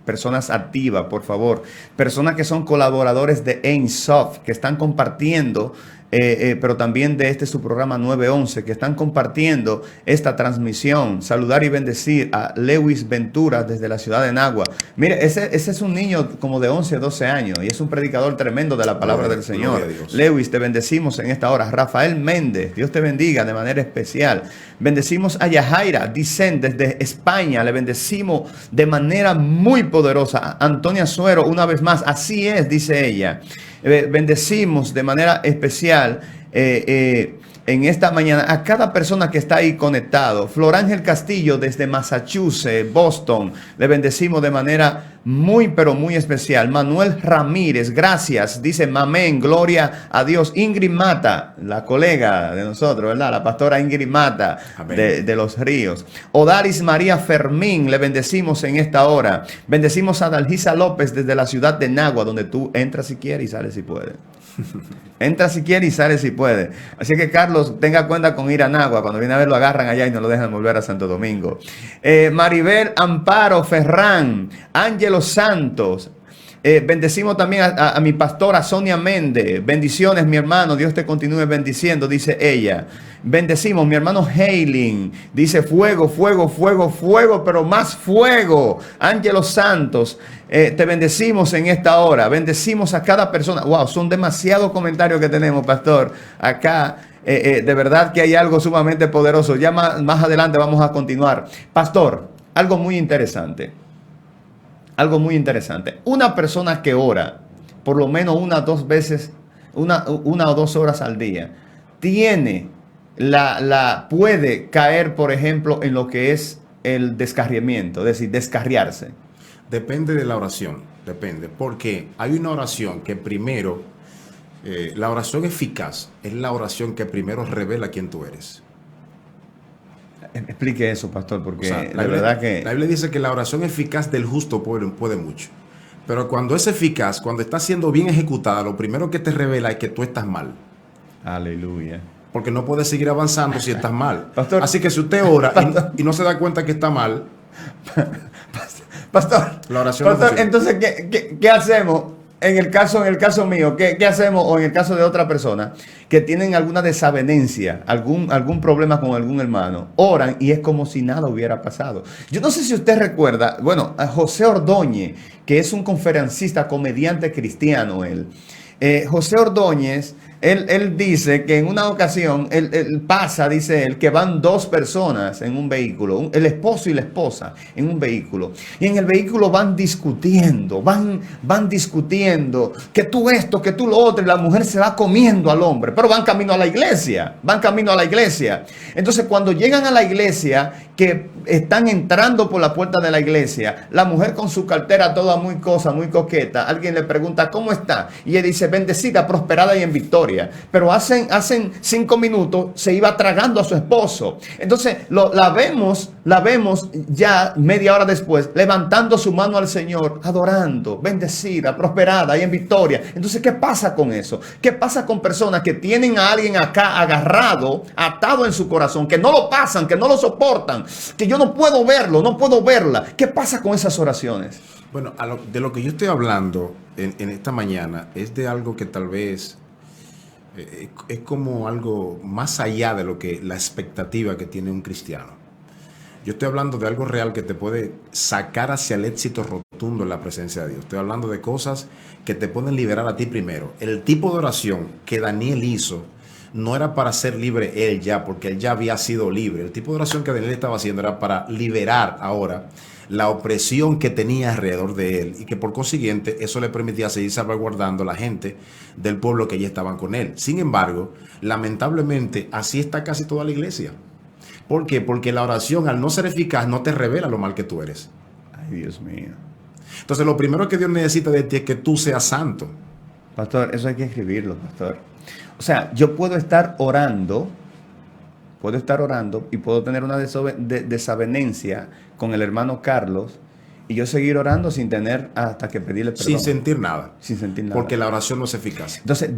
personas activas, por favor, personas que son colaboradores de Einsoft, que están compartiendo, pero también de su programa 911, que están compartiendo esta transmisión. Saludar y bendecir a Lewis Ventura desde la ciudad de Nagua. Mire, ese es un niño como de 11, 12 años y es un predicador tremendo de la palabra del Señor. Lewis, te bendecimos en esta hora. Rafael Méndez, Dios te bendiga de manera especial. Bendecimos a Yajaira Dicen desde España, le bendecimos de manera muy poderosa. Antonia Suero, una vez más, así es, dice ella. Bendecimos de manera especial en esta mañana a cada persona que está ahí conectado. Florángel Castillo desde Massachusetts, Boston, le bendecimos de manera muy pero muy especial. Manuel Ramírez, gracias, dice amén, gloria a Dios. Ingrid Mata, la colega de nosotros, ¿verdad? La pastora Ingrid Mata de Los Ríos. Odaris María Fermín, le bendecimos en esta hora. Bendecimos a Dalgisa López desde la ciudad de Nagua, donde tú entras si quieres y sales si puedes. Entra si quiere y sale si puede. Así que Carlos, tenga cuenta con ir a Nagua. Cuando viene a ver, lo agarran allá y no lo dejan volver a Santo Domingo. Maribel Amparo Ferrán, Ángelo Santos. Bendecimos también a mi pastora Sonia Méndez. Bendiciones, mi hermano. Dios te continúe bendiciendo, dice ella. Bendecimos, mi hermano Heiling. Dice fuego, fuego, fuego, fuego, pero más fuego. Ángelo Santos. Te bendecimos en esta hora. Bendecimos a cada persona. Wow, son demasiados comentarios que tenemos, pastor, acá de verdad que hay algo sumamente poderoso. Ya más adelante vamos a continuar. Pastor, algo muy interesante. Algo muy interesante. Una persona que ora por lo menos una o dos veces, una o 2 horas al día, tiene puede caer, por ejemplo, en lo que es el descarriamiento, es decir, descarriarse. Depende de la oración, depende. Porque hay una oración que primero, la oración eficaz es la oración que primero revela quién tú eres. Explique eso, pastor, porque O sea, de verdad que... la Biblia dice que la oración eficaz del justo puede mucho. Pero cuando es eficaz, cuando está siendo bien ejecutada, lo primero que te revela es que tú estás mal. Aleluya. Porque no puedes seguir avanzando si estás mal. Pastor, así que si usted ora y no se da cuenta que está mal, pastor, la oración pastor, no funciona. entonces, ¿qué hacemos? En el caso mío, ¿qué hacemos? O en el caso de otra persona que tienen alguna desavenencia, algún problema con algún hermano, oran y es como si nada hubiera pasado. Yo no sé si usted recuerda, bueno, a José Ordóñez, que es un conferencista, comediante cristiano, José Ordóñez, él dice que en una ocasión, él pasa, dice él, que van 2 personas en un vehículo, el esposo y la esposa en un vehículo. Y en el vehículo van discutiendo, van discutiendo, que tú esto, que tú lo otro, y la mujer se va comiendo al hombre, pero van camino a la iglesia, Entonces cuando llegan a la iglesia, que están entrando por la puerta de la iglesia, la mujer con su cartera toda muy coqueta, alguien le pregunta, ¿cómo está? Y ella dice, bendecida, prosperada y en victoria. Pero hacen 5 minutos se iba tragando a su esposo. Entonces la vemos ya media hora después levantando su mano al Señor, adorando, bendecida, prosperada y en victoria. Entonces, ¿qué pasa con eso? ¿Qué pasa con personas que tienen a alguien acá agarrado, atado en su corazón, que no lo pasan, que no lo soportan, que yo no puedo verlo, no puedo verla? ¿Qué pasa con esas oraciones? Bueno, de lo que yo estoy hablando en esta mañana es de algo que tal vez es como algo más allá de lo que la expectativa que tiene un cristiano. Yo estoy hablando de algo real que te puede sacar hacia el éxito rotundo en la presencia de Dios. Estoy hablando de cosas que te pueden liberar a ti primero. El tipo de oración que Daniel hizo no era para ser libre él ya, porque él ya había sido libre. El tipo de oración que Daniel estaba haciendo era para liberar ahora la opresión que tenía alrededor de él y que por consiguiente eso le permitía seguir salvaguardando a la gente del pueblo que ya estaban con él. Sin embargo, lamentablemente así está casi toda la iglesia. ¿Por qué? Porque la oración, al no ser eficaz, no te revela lo mal que tú eres. Ay, Dios mío. Entonces lo primero que Dios necesita de ti es que tú seas santo. Pastor, eso hay que escribirlo, pastor. O sea, yo puedo estar orando y puedo tener una desavenencia con el hermano Carlos y yo seguir orando sin tener hasta que pedirle perdón. Sin sentir nada. Sin sentir nada. Porque la oración no es eficaz. Entonces,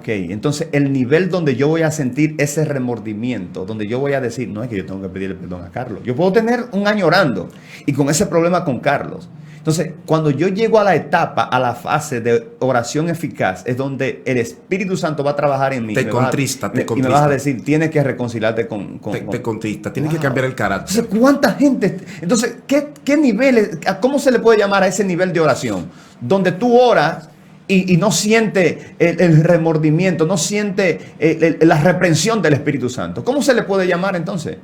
entonces el nivel donde yo voy a sentir ese remordimiento, donde yo voy a decir, no es que yo tengo que pedirle perdón a Carlos. Yo puedo tener un año orando y con ese problema con Carlos. Entonces, cuando yo llego a la fase de oración eficaz, es donde el Espíritu Santo va a trabajar en mí. Te contrista. Y me vas a decir, tienes que reconciliarte con... Te contrista, tienes que cambiar el carácter. Entonces, ¿cuánta gente? Entonces, ¿qué niveles, cómo se le puede llamar a ese nivel de oración? Donde tú oras y no siente el remordimiento, no siente la reprensión del Espíritu Santo. ¿Cómo se le puede llamar entonces?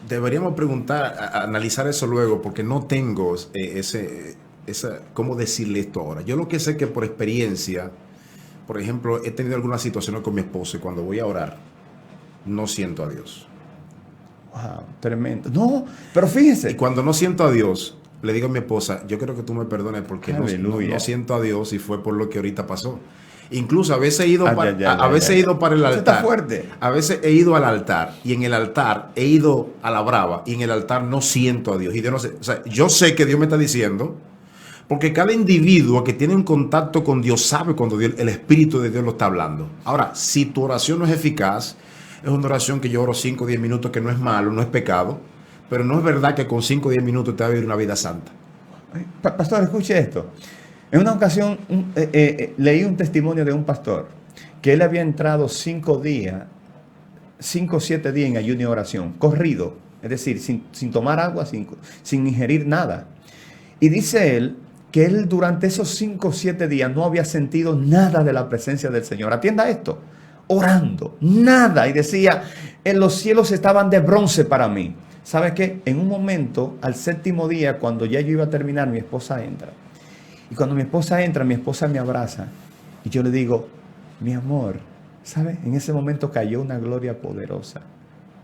Deberíamos analizar eso luego, porque no tengo cómo decirle esto ahora. Yo lo que sé que por experiencia, por ejemplo, he tenido algunas situaciones con mi esposo y cuando voy a orar, no siento a Dios. Wow, tremendo. No, pero fíjese. Y cuando no siento a Dios, le digo a mi esposa, yo quiero que tú me perdones porque no siento a Dios y fue por lo que ahorita pasó. Incluso a veces he ido para el altar. Está fuerte. A veces he ido al altar y en el altar he ido a la brava y en el altar no siento a Dios. Y Dios no sé, o sea, yo sé que Dios me está diciendo, porque cada individuo que tiene un contacto con Dios sabe cuando el Espíritu de Dios lo está hablando. Ahora, si tu oración no es eficaz, es una oración que yo oro 5 o 10 minutos, que no es malo, no es pecado, pero no es verdad que con 5 o 10 minutos te va a vivir una vida santa. Pastor, escuche esto. En una ocasión leí un testimonio de un pastor que él había entrado 5 o 7 días en ayuno y oración, corrido, es decir, sin tomar agua, sin ingerir nada. Y dice él que él durante esos 5 o 7 días no había sentido nada de la presencia del Señor. Atienda esto. orando, nada. Y decía, los cielos estaban de bronce para mí. ¿Sabe qué? En un momento, al séptimo día, cuando ya yo iba a terminar, mi esposa entra. Y cuando mi esposa entra, mi esposa me abraza. Y yo le digo, mi amor, ¿sabe? En ese momento cayó una gloria poderosa.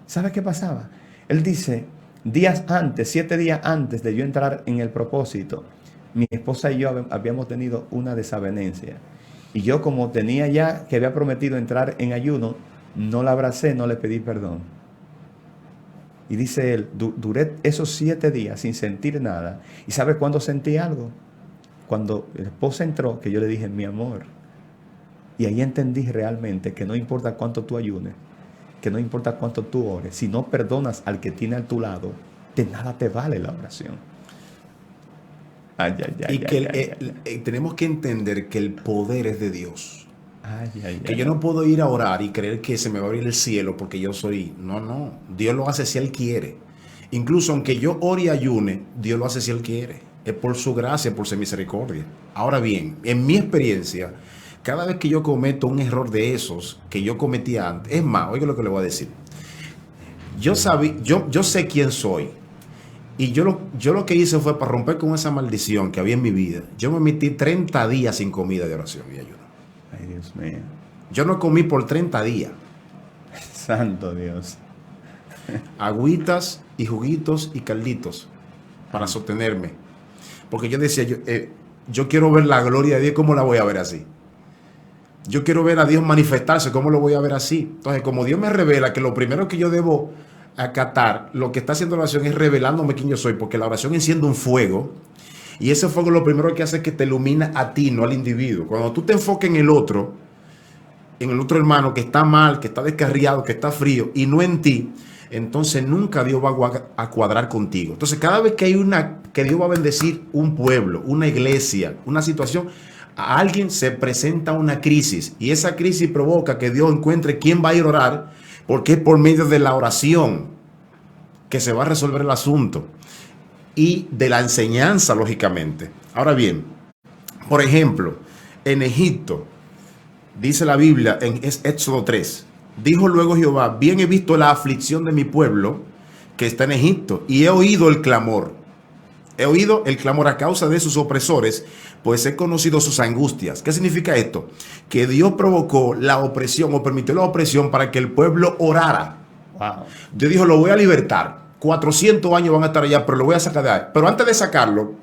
¿Sabe qué pasaba? Él dice, 7 días antes de yo entrar en el propósito, mi esposa y yo habíamos tenido una desavenencia. Y yo, como tenía ya que había prometido entrar en ayuno, no la abracé, no le pedí perdón. Y dice él, duré esos 7 días sin sentir nada. ¿Y sabe cuándo sentí algo? Cuando la esposa entró, que yo le dije, mi amor. Y ahí entendí realmente que no importa cuánto tú ayunes, que no importa cuánto tú ores, si no perdonas al que tiene a tu lado, de nada te vale la oración. Tenemos que entender que el poder es de Dios. Que ay. yo no puedo ir a orar y creer que se me va a abrir el cielo porque yo soy... No. Dios lo hace si Él quiere. Incluso aunque yo ore y ayune, Dios lo hace si Él quiere. Es por su gracia, por su misericordia. Ahora bien, en mi experiencia, cada vez que yo cometo un error de esos que yo cometía antes, es más, oiga lo que le voy a decir. Yo sé quién soy. Y yo lo que hice fue, para romper con esa maldición que había en mi vida, yo me metí 30 días sin comida de oración y ayuno. Ay, Dios mío. Yo no comí por 30 días. Santo Dios. Agüitas y juguitos y calditos para sostenerme. Porque yo decía, yo quiero ver la gloria de Dios, ¿cómo la voy a ver así? Yo quiero ver a Dios manifestarse, ¿cómo lo voy a ver así? Entonces, como Dios me revela que lo primero que yo debo acatar, lo que está haciendo la oración es revelándome quién yo soy, porque la oración enciende un fuego. Y ese fuego lo primero que hace es que te ilumina a ti, no al individuo. Cuando tú te enfocas en el otro hermano que está mal, que está descarriado, que está frío, y no en ti, entonces nunca Dios va a cuadrar contigo. Entonces cada vez que que Dios va a bendecir un pueblo, una iglesia, una situación, a alguien se presenta una crisis. Y esa crisis provoca que Dios encuentre quién va a ir a orar, porque es por medio de la oración que se va a resolver el asunto. Y de la enseñanza, lógicamente. Ahora bien, por ejemplo, en Egipto, dice la Biblia en Éxodo 3, dijo luego Jehová, bien he visto la aflicción de mi pueblo que está en Egipto, y he oído el clamor. He oído el clamor a causa de sus opresores, pues he conocido sus angustias. ¿Qué significa esto? Que Dios provocó la opresión o permitió la opresión para que el pueblo orara. Wow. Dios dijo, lo voy a libertar. 400 años van a estar allá, pero lo voy a sacar de ahí. Pero antes de sacarlo,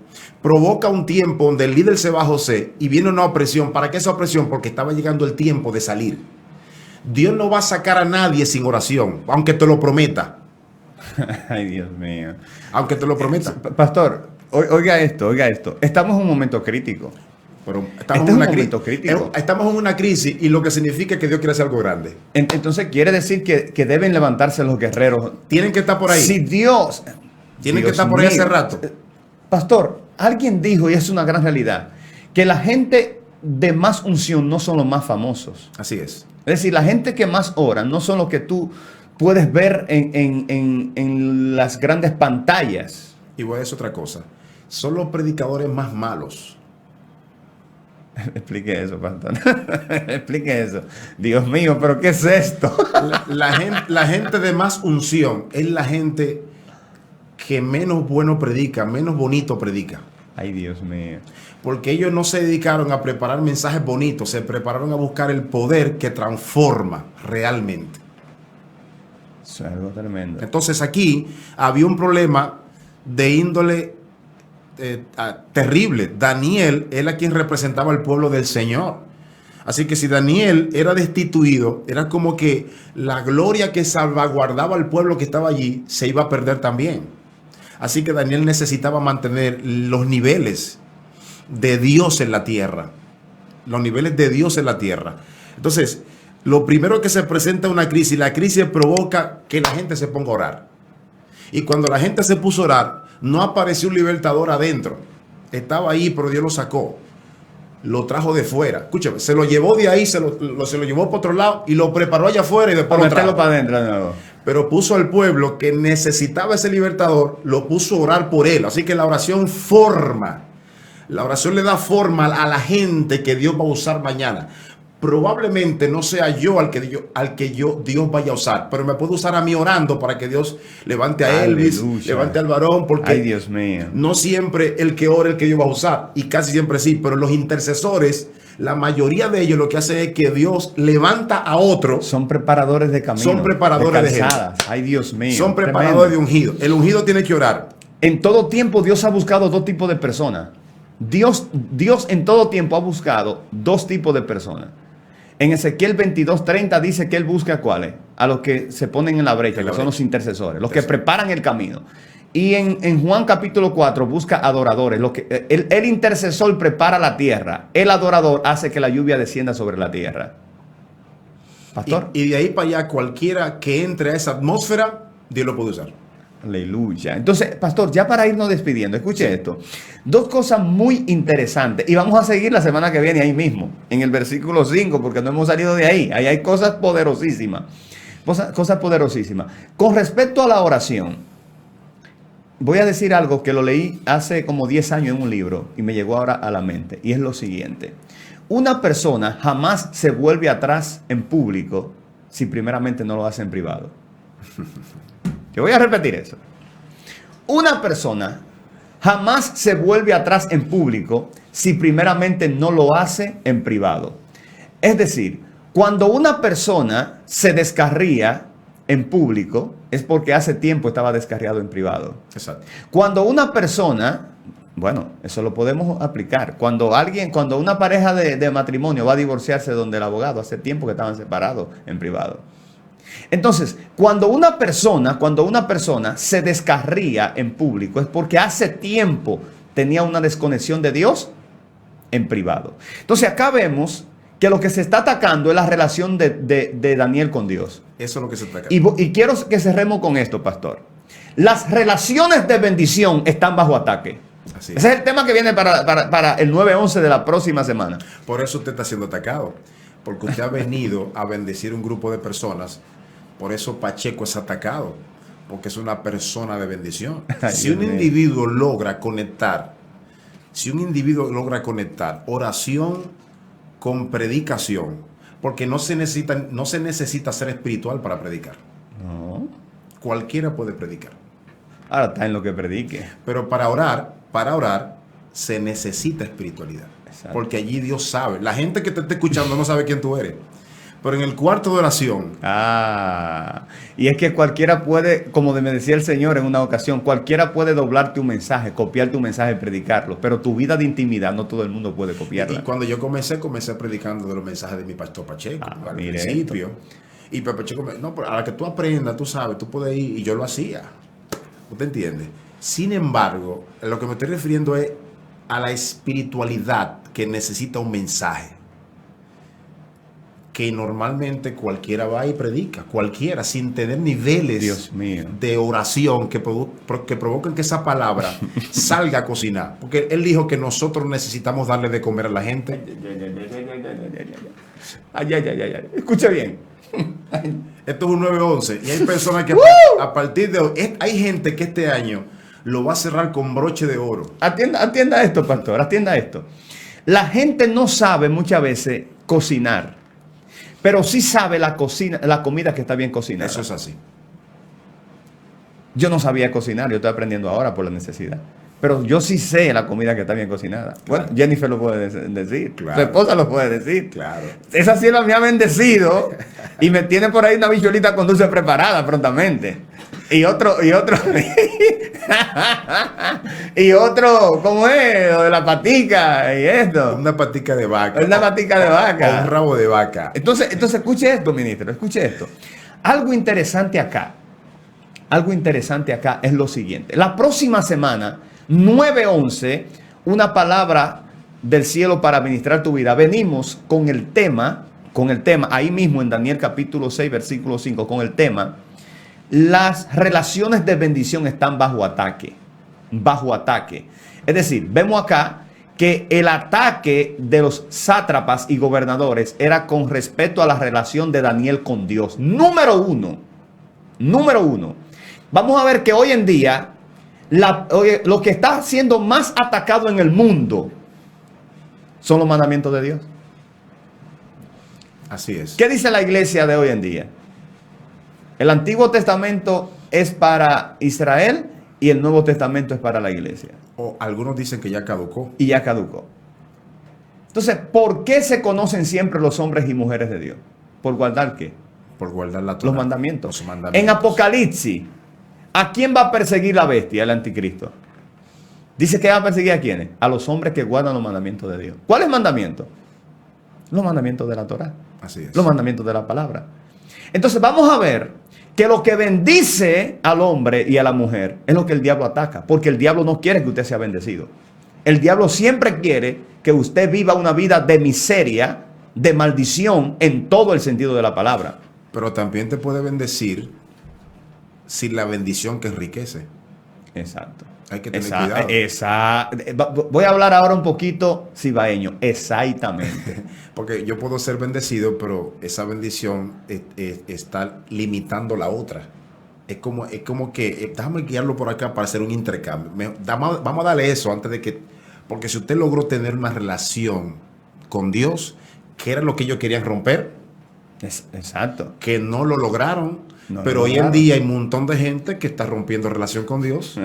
provoca un tiempo donde el líder se va a José y viene una opresión. ¿Para qué esa opresión? Porque estaba llegando el tiempo de salir. Dios no va a sacar a nadie sin oración, aunque te lo prometa. Ay, Dios mío. Aunque te lo prometa. Pastor, oiga esto. Estamos en un momento crítico. Pero estamos en crítico. Estamos en una crisis y lo que significa que Dios quiere hacer algo grande. Entonces quiere decir que deben levantarse los guerreros. Tienen que estar por ahí. Si Dios... Tienen que estar por ahí hace rato. Pastor, alguien dijo, y es una gran realidad, que la gente de más unción no son los más famosos. Así es. Es decir, la gente que más ora no son los que tú puedes ver en las grandes pantallas. Y voy a decir otra cosa. Son los predicadores más malos. Explique eso, pastor. Explique eso. Dios mío, ¿pero qué es esto? La gente de más unción es la gente que menos bueno predica, menos bonito predica. Ay, Dios mío. Porque ellos no se dedicaron a preparar mensajes bonitos, se prepararon a buscar el poder que transforma realmente. Eso es algo tremendo. Entonces aquí había un problema de índole terrible. Daniel era quien representaba al pueblo del Señor. Así que si Daniel era destituido, era como que la gloria que salvaguardaba al pueblo que estaba allí se iba a perder también. Así que Daniel necesitaba mantener los niveles de Dios en la tierra. Los niveles de Dios en la tierra. Entonces, lo primero que se presenta es una crisis. La crisis provoca que la gente se ponga a orar. Y cuando la gente se puso a orar, no apareció un libertador adentro. Estaba ahí, pero Dios lo sacó. Lo trajo de fuera. Escúchame, se lo llevó de ahí, se lo llevó para otro lado y lo preparó allá afuera y después lo trajo para adentro de nuevo. Pero puso al pueblo que necesitaba ese libertador, lo puso a orar por él. Así que la oración forma. La oración le da forma a la gente que Dios va a usar mañana. probablemente no sea yo al que Dios vaya a usar, pero me puede usar a mí orando para que Dios levante a Elvis, Aleluya. levante al varón, porque Ay, Dios mío. no siempre el que ora es el que Dios va a usar, y casi siempre sí, pero los intercesores, la mayoría de ellos lo que hace es que Dios levanta a otro. Son preparadores de camino. Son preparadores de calzadas. Ay, Dios mío. Son preparadores de Tremendo. ungido. El ungido tiene que orar. En todo tiempo Dios ha buscado dos tipos de personas. Dios en todo tiempo ha buscado dos tipos de personas. En Ezequiel 22:30 dice que Él busca ¿cuáles? A los que se ponen en la brecha, que son los intercesores, los que preparan el camino. Y en Juan capítulo 4 busca adoradores. El intercesor prepara la tierra. El adorador hace que la lluvia descienda sobre la tierra. Pastor. Y de ahí para allá, cualquiera que entre a esa atmósfera, Dios lo puede usar. Aleluya. Entonces, pastor, ya para irnos despidiendo, escuche esto. Dos cosas muy interesantes. Y vamos a seguir la semana que viene ahí mismo, en el versículo 5, porque no hemos salido de ahí. Ahí hay cosas poderosísimas. Cosas poderosísimas. Con respecto a la oración, voy a decir algo que lo leí hace como 10 años en un libro y me llegó ahora a la mente. Y es lo siguiente. Una persona jamás se vuelve atrás en público si primeramente no lo hace en privado. Yo voy a repetir eso. Una persona jamás se vuelve atrás en público si primeramente no lo hace en privado. Es decir, cuando una persona se descarría en público es porque hace tiempo estaba descarriado en privado. Exacto. Cuando una persona, bueno, eso lo podemos aplicar. Cuando una pareja de matrimonio va a divorciarse donde el abogado, hace tiempo que estaban separados en privado. Entonces, cuando una persona se descarría en público es porque hace tiempo tenía una desconexión de Dios en privado. Entonces, acá vemos que lo que se está atacando es la relación de Daniel con Dios. Eso es lo que se ataca. Y quiero que cerremos con esto, pastor. Las relaciones de bendición están bajo ataque. Así Ese es el tema que viene para el 9-11 de la próxima semana. Por eso usted está siendo atacado. Porque usted ha venido a bendecir un grupo de personas. Por eso Pacheco es atacado. Porque es una persona de bendición. Si un individuo logra conectar oración con predicación, porque no se necesita ser espiritual para predicar. No. Cualquiera puede predicar. Ahora está en lo que predique. Pero para orar se necesita espiritualidad. Exacto. Porque allí Dios sabe. La gente que te está escuchando no sabe quién tú eres. Pero en el cuarto de oración. Y es que cualquiera puede, como me decía el Señor en una ocasión, cualquiera puede doblarte un mensaje, copiar tu mensaje y predicarlo. Pero tu vida de intimidad no todo el mundo puede copiarla. Y cuando yo comencé predicando de los mensajes de mi pastor Pacheco al principio. Y Pacheco no, pero a la que tú aprendas, tú sabes, tú puedes ir. Y yo lo hacía. ¿Usted entiende? Sin embargo, lo que me estoy refiriendo es a la espiritualidad que necesita un mensaje. Que normalmente cualquiera va y predica, cualquiera, sin tener niveles Dios mío. de oración que provoquen que esa palabra salga a cocinar. Porque él dijo que nosotros necesitamos darle de comer a la gente. Ay. Escucha bien. Esto es un 9-11 y hay personas que a partir de hoy, hay gente que este año lo va a cerrar con broche de oro. Atienda esto, pastor, atienda esto. La gente no sabe muchas veces cocinar, pero sí sabe la comida que está bien cocinada. Eso es así. Yo no sabía cocinar, yo estoy aprendiendo ahora por la necesidad. Pero yo sí sé la comida que está bien cocinada. Bueno, Jennifer lo puede decir. Claro. Su esposa lo puede decir. Claro. Esa sierva me ha bendecido y me tiene por ahí una bichuelita con dulce preparada prontamente. Y otro, ¿cómo es? Lo de la patica y esto. Una patica de vaca. Una patica de vaca. O un rabo de vaca. Entonces, escuche esto, ministro, escuche esto. Algo interesante acá es lo siguiente. La próxima semana, 9-11, una palabra del cielo para ministrar tu vida. Venimos con el tema, ahí mismo en Daniel capítulo 6, versículo 5, con el tema, las relaciones de bendición están bajo ataque. Es decir, vemos acá que el ataque de los sátrapas y gobernadores era con respecto a la relación de Daniel con Dios. Número uno. Vamos a ver que hoy en día lo que está siendo más atacado en el mundo son los mandamientos de Dios. Así es. ¿Qué dice la iglesia de hoy en día? El Antiguo Testamento es para Israel y el Nuevo Testamento es para la iglesia. O algunos dicen que ya caducó. Y ya caducó. Entonces, ¿por qué se conocen siempre los hombres y mujeres de Dios? ¿Por guardar qué? Por guardar la Torá, Los mandamientos. los mandamientos. En Apocalipsis, ¿a quién va a perseguir la bestia, el anticristo? Dice que va a perseguir a quiénes? A los hombres que guardan los mandamientos de Dios. ¿Cuáles mandamientos? Los mandamientos de la Torá. Así es. Los mandamientos de la palabra. Entonces vamos a ver que lo que bendice al hombre y a la mujer es lo que el diablo ataca. Porque el diablo no quiere que usted sea bendecido. El diablo siempre quiere que usted viva una vida de miseria, de maldición, en todo el sentido de la palabra. Pero también te puede bendecir sin la bendición que enriquece. Exacto. Hay que tener cuidado. Voy a hablar ahora un poquito cibaeño. Exactamente. Porque yo puedo ser bendecido, pero esa bendición está limitando la otra. Es como que, déjame guiarlo por acá para hacer un intercambio. Vamos a darle eso antes de que, porque si usted logró tener una relación con Dios, que era lo que ellos querían romper, Exacto. que no lo lograron. No pero lo hoy en lograron. día hay un montón de gente que está rompiendo relación con Dios.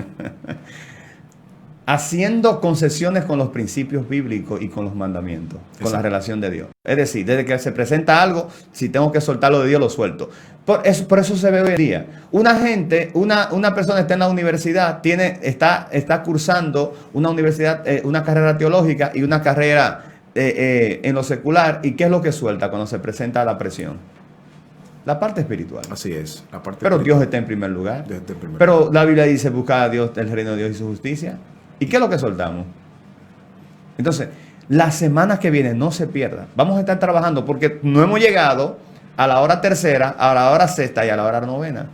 Haciendo concesiones con los principios bíblicos y con los mandamientos, con la Exacto. relación de Dios. Es decir, desde que se presenta algo, si tengo que soltarlo de Dios, lo suelto. Por eso se ve hoy en día. Una persona está en la universidad, está cursando una universidad, una carrera teológica y una carrera en lo secular. ¿Y qué es lo que suelta cuando se presenta la presión? La parte espiritual. Así es. La parte Pero espiritual. Dios está en primer lugar. Dios está en primer Pero la Biblia dice buscar a Dios, el reino de Dios y su justicia. ¿Y qué es lo que soltamos? Entonces, la semana que viene no se pierda. Vamos a estar trabajando porque no hemos llegado a la hora tercera, a la hora sexta y a la hora novena.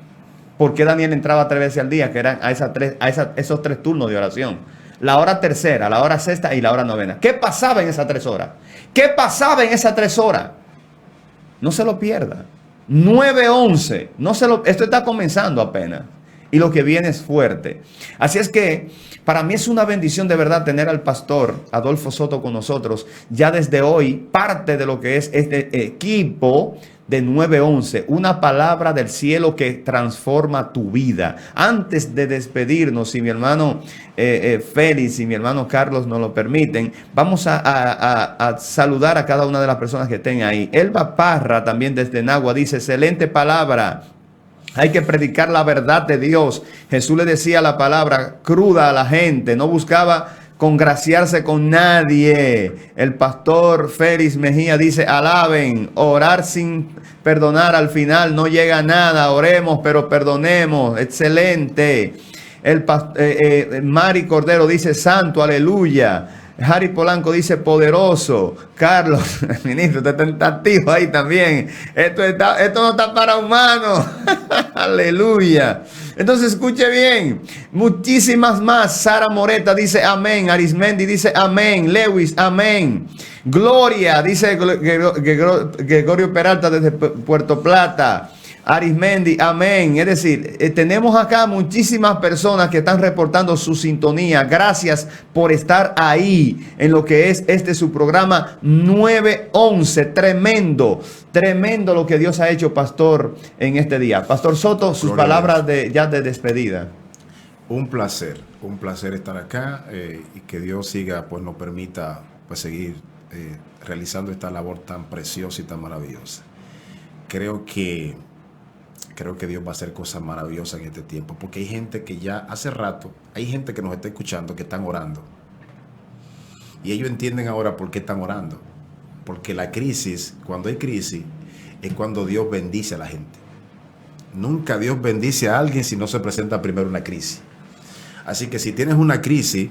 ¿Por qué Daniel entraba 3 veces al día? Que eran esos 3 turnos de oración. La hora tercera, la hora sexta y la hora novena. ¿Qué pasaba en esas 3 horas? ¿Qué pasaba en esas 3 horas? No se lo pierda. 9:11. Esto está comenzando apenas. Y lo que viene es fuerte. Así es que para mí es una bendición de verdad tener al pastor Adolfo Soto con nosotros. Ya desde hoy, parte de lo que es este equipo de 9:11. Una palabra del cielo que transforma tu vida. Antes de despedirnos, si mi hermano Félix y mi hermano Carlos nos lo permiten, vamos a saludar a cada una de las personas que estén ahí. Elba Parra, también desde Nagua, dice: excelente palabra. Hay que predicar la verdad de Dios. Jesús le decía la palabra cruda a la gente. No buscaba congraciarse con nadie. El pastor Félix Mejía dice: alaben, orar sin perdonar al final no llega a nada. Oremos, pero perdonemos. Excelente. Mari Cordero dice: santo, aleluya. Harry Polanco dice: poderoso. Carlos, ministro, usted está activo ahí también. Esto no está para humanos. Aleluya. Entonces escuche bien. Muchísimas más. Sara Moreta dice amén. Arismendi dice amén. Lewis, amén. Gloria, dice Gregorio Peralta desde Puerto Plata. Arismendi, amén. Es decir, tenemos acá muchísimas personas que están reportando su sintonía. Gracias por estar ahí en lo que es su programa 9:11. Tremendo lo que Dios ha hecho, pastor, en este día. Pastor Soto, sus Gloria palabras ya de despedida. Un placer estar acá y que Dios siga, pues nos permita pues seguir realizando esta labor tan preciosa y tan maravillosa. Creo que Dios va a hacer cosas maravillosas en este tiempo, porque hay gente que ya hace rato, hay gente que nos está escuchando que están orando. Y ellos entienden ahora por qué están orando. Porque la crisis, cuando hay crisis, es cuando Dios bendice a la gente. Nunca Dios bendice a alguien si no se presenta primero una crisis. Así que si tienes una crisis,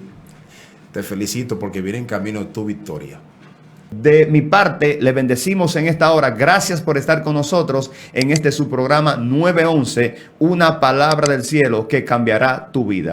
te felicito porque viene en camino tu victoria. De mi parte, le bendecimos en esta hora. Gracias por estar con nosotros en su programa 9:11, una palabra del cielo que cambiará tu vida.